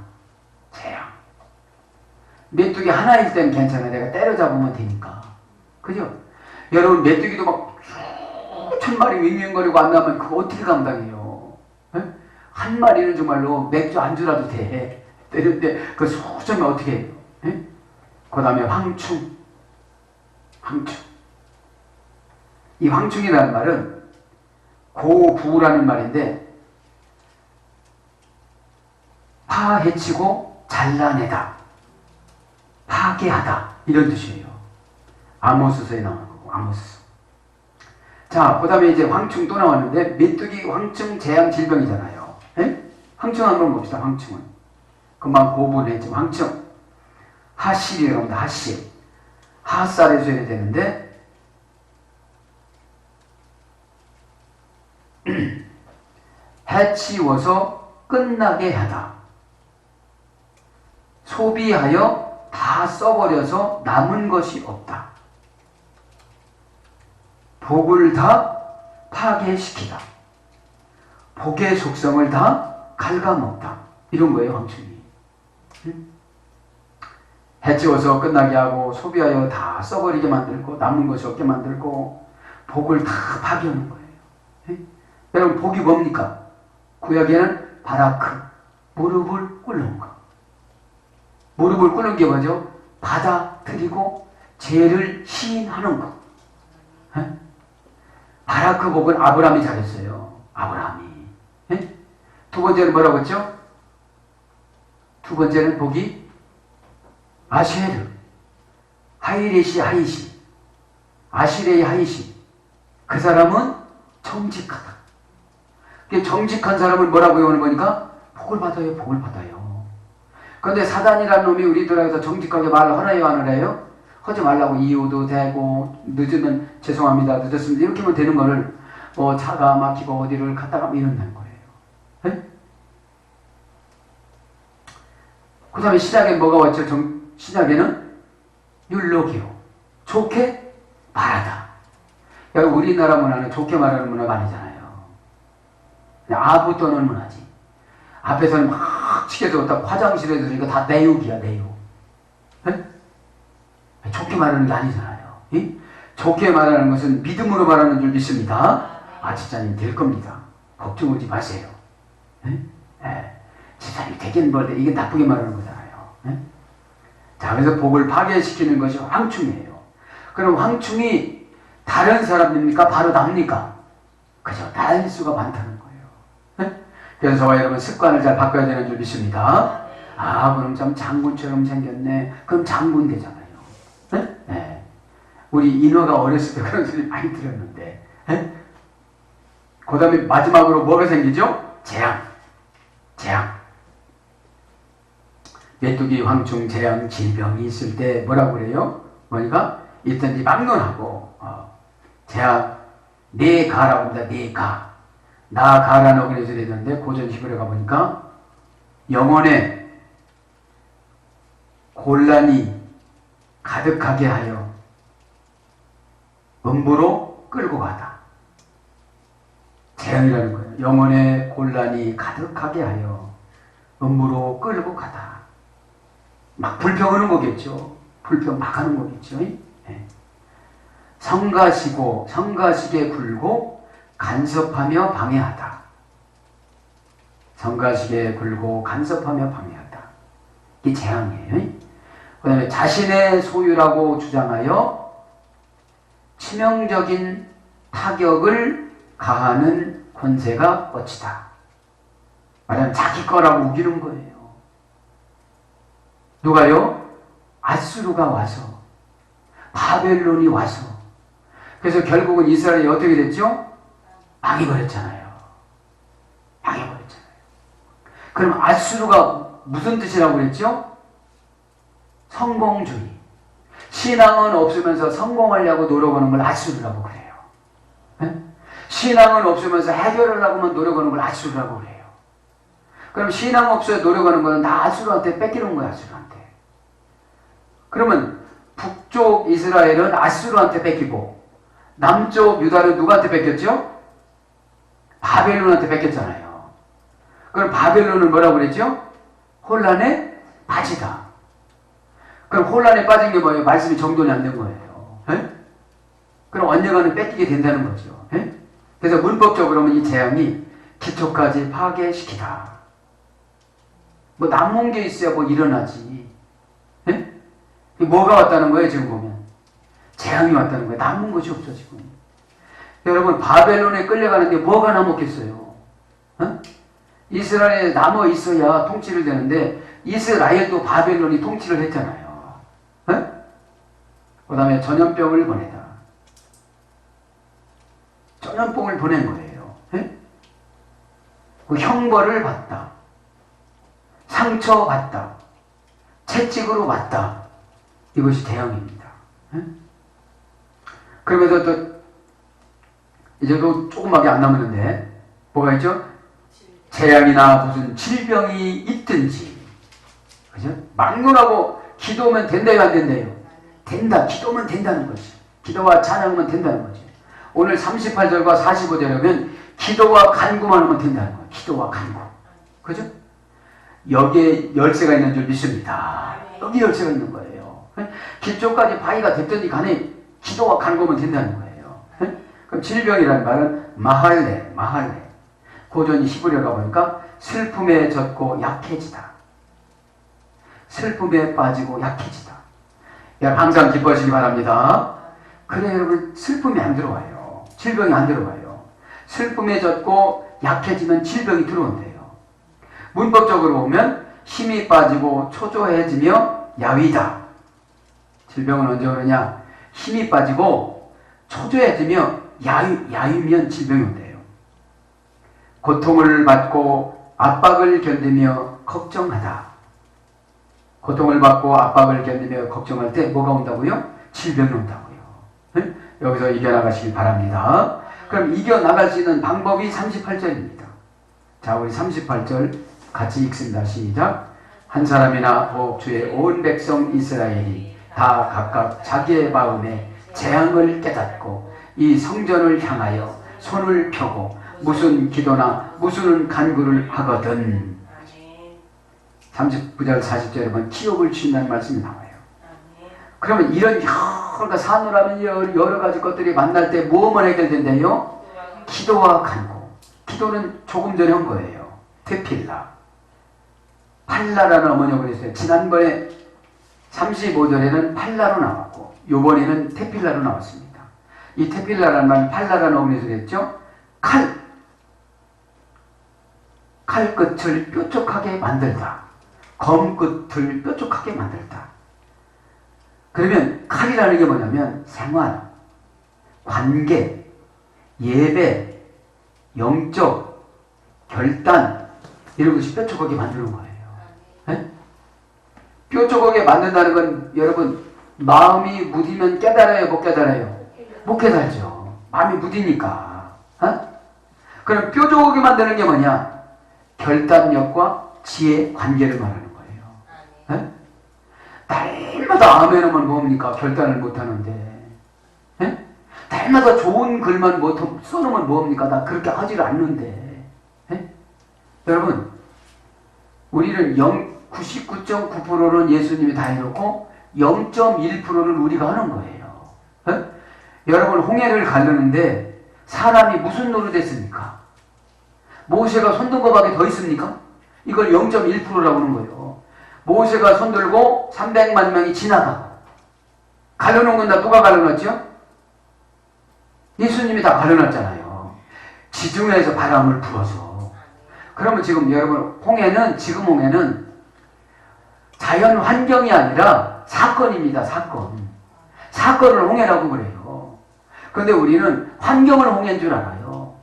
재앙. 메뚜기 하나일 땐 괜찮아. 내가 때려잡으면 되니까. 그죠? 여러분, 메뚜기도 막 수천 마리 윙윙거리고 안 나면 그거 어떻게 감당해요? 에? 한 마리는 정말로 맥주 안주라도 돼. 때렸는데 그 수천이 어떻게 해요? 그 다음에 황충. 이 황충이라는 말은 고부라는 말인데 파헤치고 잘라내다, 파괴하다 이런 뜻이에요. 아모스서에 나오는 거고, 아모스. 자, 그 다음에 이제 황충 또 나왔는데 메뚜기, 황충, 재앙, 질병이잖아요. 황충 한번 봅시다. 황충은 금방 고분을 했지만 황충, 하실이라고 합니다. 하실. 하살에 써야 되는데 해치워서 끝나게 하다. 소비하여 다 써버려서 남은 것이 없다. 복을 다 파괴시키다. 복의 속성을 다 갉아먹다. 이런 거예요, 황충이. 해치워서 끝나게 하고 소비하여 다 써버리게 만들고 남은 것이 없게 만들고 복을 다 파괴하는 거예요. 여러분, 복이 뭡니까? 구약에는 바라크, 무릎을 꿇는 거. 무릎을 꿇는 게 뭐죠? 받아들이고 죄를 시인하는 거. 바라크 복은 아브라함이 잘했어요. 아브라함이. 두 번째는 뭐라고 했죠? 두 번째는 복이 아쉐르, 하이레시 하이시, 아시레이 하이시. 그 사람은 정직하다. 정직한 사람은 뭐라고 외우는 거니까 복을 받아요, 복을 받아요. 그런데 사단이라는 놈이 우리들에게서 정직하게 말을 하나요, 안 하나요? 하지 말라고 이유도 대고 늦으면 죄송합니다, 늦었습니다 이렇게 하면 되는 거를 차가 막히고 어디를 갔다가 이런다는 거예요. 그 다음에 시작에 뭐가 왔죠? 시작에는 율로기요. 좋게 말하다. 우리나라 문화는 좋게 말하는 문화가 아니잖아요. 아부 떠는 문화지. 앞에서는 막 치켜들었다 화장실에 들으니까 다 내욕이야, 내욕. 좋게 말하는 게 아니잖아요. 좋게 말하는 것은 믿음으로 말하는 줄 믿습니다. 집사님 될 겁니다. 걱정하지 마세요. 집사님 되긴 뭘 이게 나쁘게 말하는 거잖아요. 자, 그래서 복을 파괴시키는 것이 황충이에요. 그럼 황충이 다른 사람입니까? 바로 납니까? 그죠? 다른 수가 많다는 거예요. 그래서 저와 여러분 습관을 잘 바꿔야 되는 줄 믿습니다. 그럼 참 장군처럼 생겼네. 그럼 장군 되잖아요. 우리 인어가 어렸을 때 그런 소리 많이 들었는데, 그 다음에 마지막으로 뭐가 생기죠? 재앙. 메뚜기, 황충, 재앙, 질병이 있을 때 뭐라고 그래요? 뭐니까? 있든지 막론하고, 재앙, 네 가라고 합니다. 네 가. 나 가라는 어그레서 되는데, 고전 히브리어 가보니까, 영혼에 곤란이 가득하게 하여 음부로 끌고 가다. 재앙이라는 거예요. 영혼에 곤란이 가득하게 하여 음부로 끌고 가다. 막 불평하는 거겠죠. 불평 막 하는 거겠죠. 성가시게 굴고 간섭하며 방해하다. 성가시게 굴고 간섭하며 방해하다. 이게 재앙이에요. 그 다음에 자신의 소유라고 주장하여 치명적인 타격을 가하는 권세가 뻗치다. 말하면 자기 거라고 우기는 거예요. 누가요? 아수르가 와서, 바벨론이 와서. 그래서 결국은 이스라엘이 어떻게 됐죠? 망해버렸잖아요. 그럼 아수르가 무슨 뜻이라고 그랬죠? 성공주의. 신앙은 없으면서 성공하려고 노력하는 걸 아수르라고 그래요. 신앙은 없으면서 해결하려고만 노력하는 걸 아수르라고 그래요. 그럼 신앙 없어야 노력하는 거는 다 아수르한테 뺏기는 거야, 아수르한테. 그러면 북쪽 이스라엘은 아수르한테 뺏기고 남쪽 유다는 누구한테 뺏겼죠? 바벨론한테 뺏겼잖아요. 그럼 바벨론은 뭐라고 그랬죠? 혼란의 바지다. 그럼 혼란에 빠진 게 뭐예요? 말씀이 정돈이 안 된 거예요. 에? 그럼 언젠가는 뺏기게 된다는 거죠. 에? 그래서 문법적으로 보면 이 재앙이 기초까지 파괴시키다. 뭐 남은 게 있어야 뭐 일어나지. 에? 뭐가 왔다는 거예요? 지금 보면 재앙이 왔다는 거예요. 남은 것이 없어 지금. 여러분 바벨론에 끌려가는데 뭐가 남았겠어요? 어? 이스라엘에 남아 있어야 통치를 되는데 이스라엘도 바벨론이 통치를 했잖아요. 그 다음에 전염병을 보내다. 전염병을 보낸 거예요. 그 형벌을 받다. 상처받다. 채찍으로 맞다. 이것이 대형입니다. 그러면서 또 이제 또 조금밖에 안 남았는데 뭐가 있죠? 재앙이나 무슨 질병이 있든지, 그죠? 막론하고 기도하면 된다요, 안 된다요? 된다. 기도면 된다는 거지. 기도와 찬양하면 된다는 거지. 오늘 38절과 45절에 보면 기도와 간구만 하면 된다는 거예요. 기도와 간구. 그죠? 여기에 열쇠가 있는 줄 믿습니다. 여기 열쇠가 있는 거예요. 기초까지 바위가 됐든지 간에 기도와 간구하면 된다는 거예요. 그럼 질병이라는 말은 마할레. 고전이 히브리어가 보니까 슬픔에 젖고 약해지다. 슬픔에 빠지고 약해지다. 여러분 항상 기뻐하시기 바랍니다. 그래 여러분 슬픔이 안 들어와요. 질병이 안 들어와요. 슬픔에 젖고 약해지면 질병이 들어온대요. 문법적으로 보면 힘이 빠지고 초조해지며 야위다. 질병은 언제 오느냐? 힘이 빠지고 초조해지며 야위면 질병이 온대요. 고통을 받고 압박을 견디며 걱정하다. 고통을 받고 압박을 견디며 걱정할 때 뭐가 온다고요? 질병이 온다고요. 네? 여기서 이겨나가시길 바랍니다. 그럼 이겨나갈 수 있는 방법이 38절입니다. 자, 우리 38절 같이 읽습니다. 시작. 한 사람이나 혹 주의 온 백성 이스라엘이 다 각각 자기의 마음에 재앙을 깨닫고 이 성전을 향하여 손을 펴고 무슨 기도나 무슨 간구를 하거든. 39절 40절에 보면 기업을 주신다는 말씀이 나와요. 그러면 이런 사느라는 여러 가지 것들이 만날 때 뭐만 해결된대요? 기도와 간구. 기도는 조금 전에 한 거예요. 테필라. 팔라라는 어머니가 그랬어요. 지난번에 35절에는 팔라로 나왔고 이번에는 테필라로 나왔습니다. 이 테필라라는 말은 팔라라는 어머니에서 그랬죠. 칼 끝을 뾰족하게 만들다. 검 끝을 뾰족하게 만들다. 그러면 칼이라는 게 뭐냐면 생활, 관계, 예배, 영적, 결단 이런 것이 뾰족하게 만드는 거예요. 네? 뾰족하게 만든다는 건 여러분 마음이 무디면 깨달아요, 못 깨달아요? 못 깨달죠. 마음이 무디니까. 그럼 뾰족하게 만드는 게 뭐냐? 결단력과 지혜, 관계를 말하는 거예요. 날마다 아멘 하면 뭡니까? 결단을 못하는데. 날마다 좋은 글만 써놓으면 뭡니까? 나 그렇게 하지를 않는데. 여러분 우리는 99.9%는 예수님이 다 해놓고 0.1%를 우리가 하는 거예요. 여러분 홍해를 가르는데 사람이 무슨 노릇 했습니까? 모세가 손든 것밖에 더 있습니까? 이걸 0.1%라고 하는 거예요. 모세가 손들고 300만 명이 지나가. 가려놓은 건 다 누가 가려놨죠? 예수님이 다 가려놨잖아요. 지중해에서 바람을 불어서. 그러면 지금 여러분 지금 홍해는 자연 환경이 아니라 사건입니다. 사건을 홍해라고 그래요. 그런데 우리는 환경을 홍해인 줄 알아요.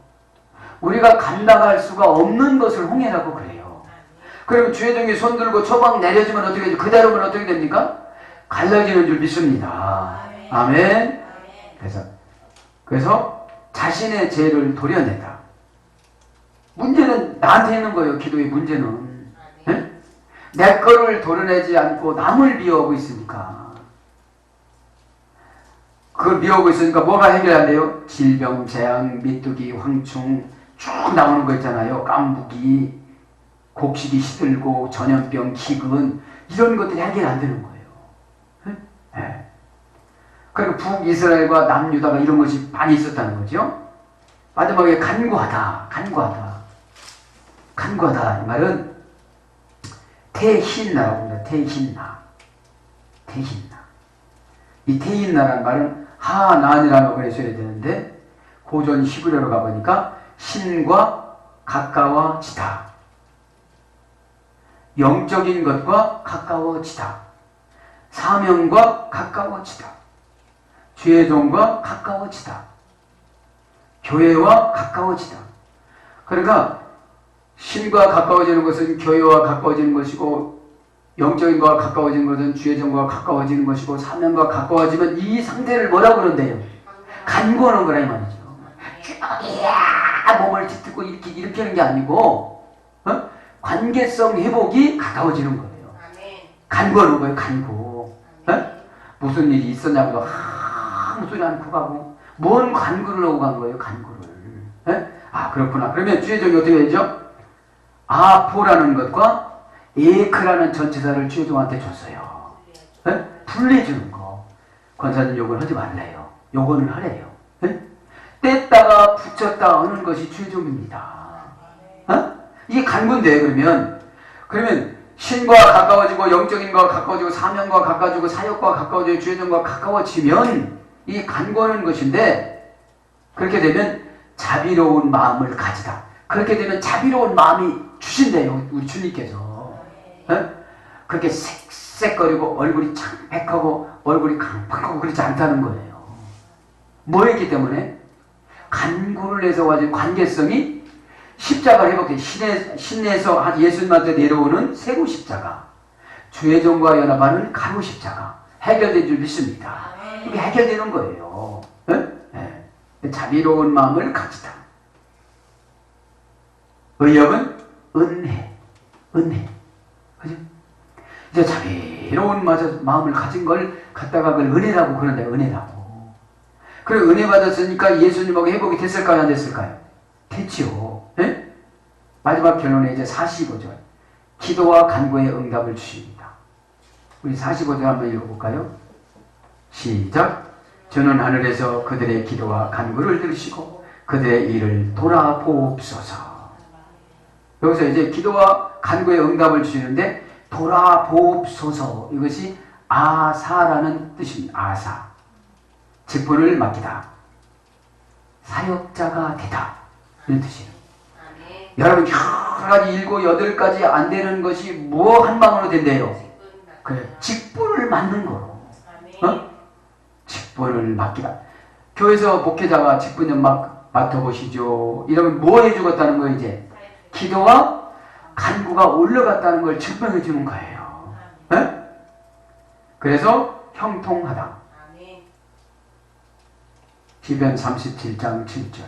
우리가 감당할 수가 없는 것을 홍해라고 그래요. 그러면 주의 손 들고 초막 내려주면 어떻게 되죠? 그대로면 어떻게 됩니까? 갈라지는 줄 믿습니다. 아멘. 그래서 자신의 죄를 도려내다. 문제는 나한테 있는 거예요. 기도의 문제는. 네? 내 거를 도려내지 않고 남을 미워하고 있으니까. 그걸 미워하고 있으니까 뭐가 해결한대요? 질병, 재앙, 메뚜기, 황충 쭉 나오는 거 있잖아요. 깐부기, 곡식이 시들고 전염병, 기근 이런 것들이 해결 안 되는 거예요. 예. 그리고 북이스라엘과 남유다가 이런 것이 많이 있었다는 거죠. 마지막에 간구하다. 이 말은 태힌나라고 합니다. 태힌나. 이 태힌나라는 말은 하난이라는 어근에 써야 되는데 고전 히브리어로 가보니까 신과 가까워지다. 영적인 것과 가까워지다. 사명과 가까워지다. 주의 종과 가까워지다. 교회와 가까워지다. 그러니까 신과 가까워지는 것은 교회와 가까워지는 것이고, 영적인 것과 가까워지는 것은 주의 종과 가까워지는 것이고, 사명과 가까워지면 이 상태를 뭐라고 그런대요? 간구하는 거라 이 말이죠. 몸을 뒤틀고 이렇게 하는 게 아니고, 관계성 회복이 가까워지는 거예요. 간구하는 거예요. 간구. 무슨 일이 있었냐고 아무 소리 않고 가고, 뭔 간구를 하고 간 거예요? 간구를. 그렇구나. 그러면 주의 종이 어떻게 되죠? 아포라는 것과 에크라는 전치사를 주의 종한테 줬어요. 분리해주는 거. 권사님 요걸 하지 말래요. 요거는 하래요. 뗐다가 붙였다 하는 것이 주의 종입니다. 이게 간구인데, 그러면 신과 가까워지고, 영적인 것과 가까워지고, 사명과 가까워지고, 사역과 가까워지고, 주의 종과 가까워지면 이게 간구하는 것인데, 그렇게 되면 자비로운 마음을 가지다. 그렇게 되면 자비로운 마음이 주신대요, 우리 주님께서. 그렇게 색색거리고 얼굴이 창백하고 얼굴이 강팍하고 그렇지 않다는 거예요. 뭐였기 때문에? 간구를 해서 가지고 관계성이 십자가를 회복해. 신에서 예수님한테 내려오는 세부 십자가, 주의 종과 연합하는 가부 십자가 해결된 줄 믿습니다. 이게 해결되는 거예요. 자비로운 마음을 가지다. 의역은 은혜. 그죠? 이제 자비로운 마음을 가진 걸 갖다가 그걸 은혜라고 그런다. 은혜라고. 그래, 은혜 받았으니까 예수님하고 회복이 됐을까요? 안 됐을까요? 됐지요. 마지막 결론에 이제 45절. 기도와 간구의 응답을 주십니다. 우리 45절 한번 읽어볼까요? 시작. 주는 하늘에서 그들의 기도와 간구를 들으시고 그들의 일을 돌아보옵소서. 여기서 이제 기도와 간구의 응답을 주시는데, 돌아보옵소서, 이것이 아사라는 뜻입니다. 아사. 직분을 맡기다. 사역자가 되다. 이런 뜻이에요. 여러분, 여러 가지 7, 8가지 안 되는 것이 뭐 한 방으로 된대요? 그래, 직분을 맡는 거로. 직분을 맡기다. 교회에서 목회자가 직분 좀 맡아보시죠. 이러면 뭐 해주겠다는 거예요, 이제? 기도와 간구가 올라갔다는 걸 증명해 주는 거예요. 그래서 형통하다. 시편 37장 7절.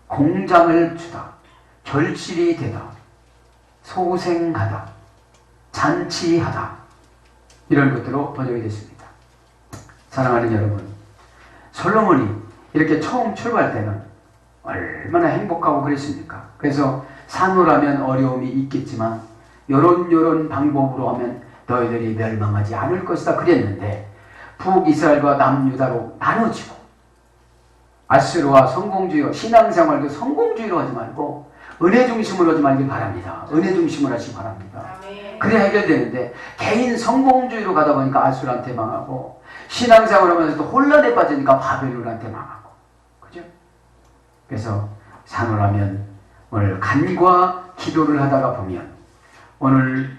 공장을 주다. 결실이 되다. 소생하다. 잔치하다. 이런 것들로 번역이 됐습니다. 사랑하는 여러분, 솔로몬이 이렇게 처음 출발할 때는 얼마나 행복하고 그랬습니까? 그래서 산후라면 어려움이 있겠지만 요런 방법으로 하면 너희들이 멸망하지 않을 것이다 그랬는데, 북이스라엘과 남유다로 나눠지고, 아수르와 성공주의, 신앙생활도 성공주의로 하지 말고 은혜 중심으로 하지 말길 바랍니다. 은혜 중심으로 하시기 바랍니다. 그래야 해결되는데, 개인 성공주의로 가다 보니까 아수르한테 망하고, 신앙생활 하면서도 혼란에 빠지니까 바벨론한테 망하고, 그죠? 그래서 산후라면 오늘 간구와 기도를 하다가 보면, 오늘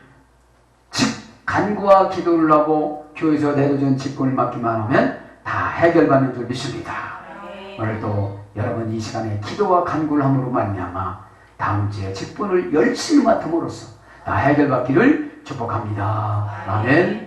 간구와 기도를 하고 교회에서 내려준 직분을 맡기만 하면 다 해결받는 줄 믿습니다. 오늘도 여러분 이 시간에 기도와 간구를 함으로 말미암아 다음 주에 직분을 열심히 맡음으로써 다 해결받기를 축복합니다. 아멘.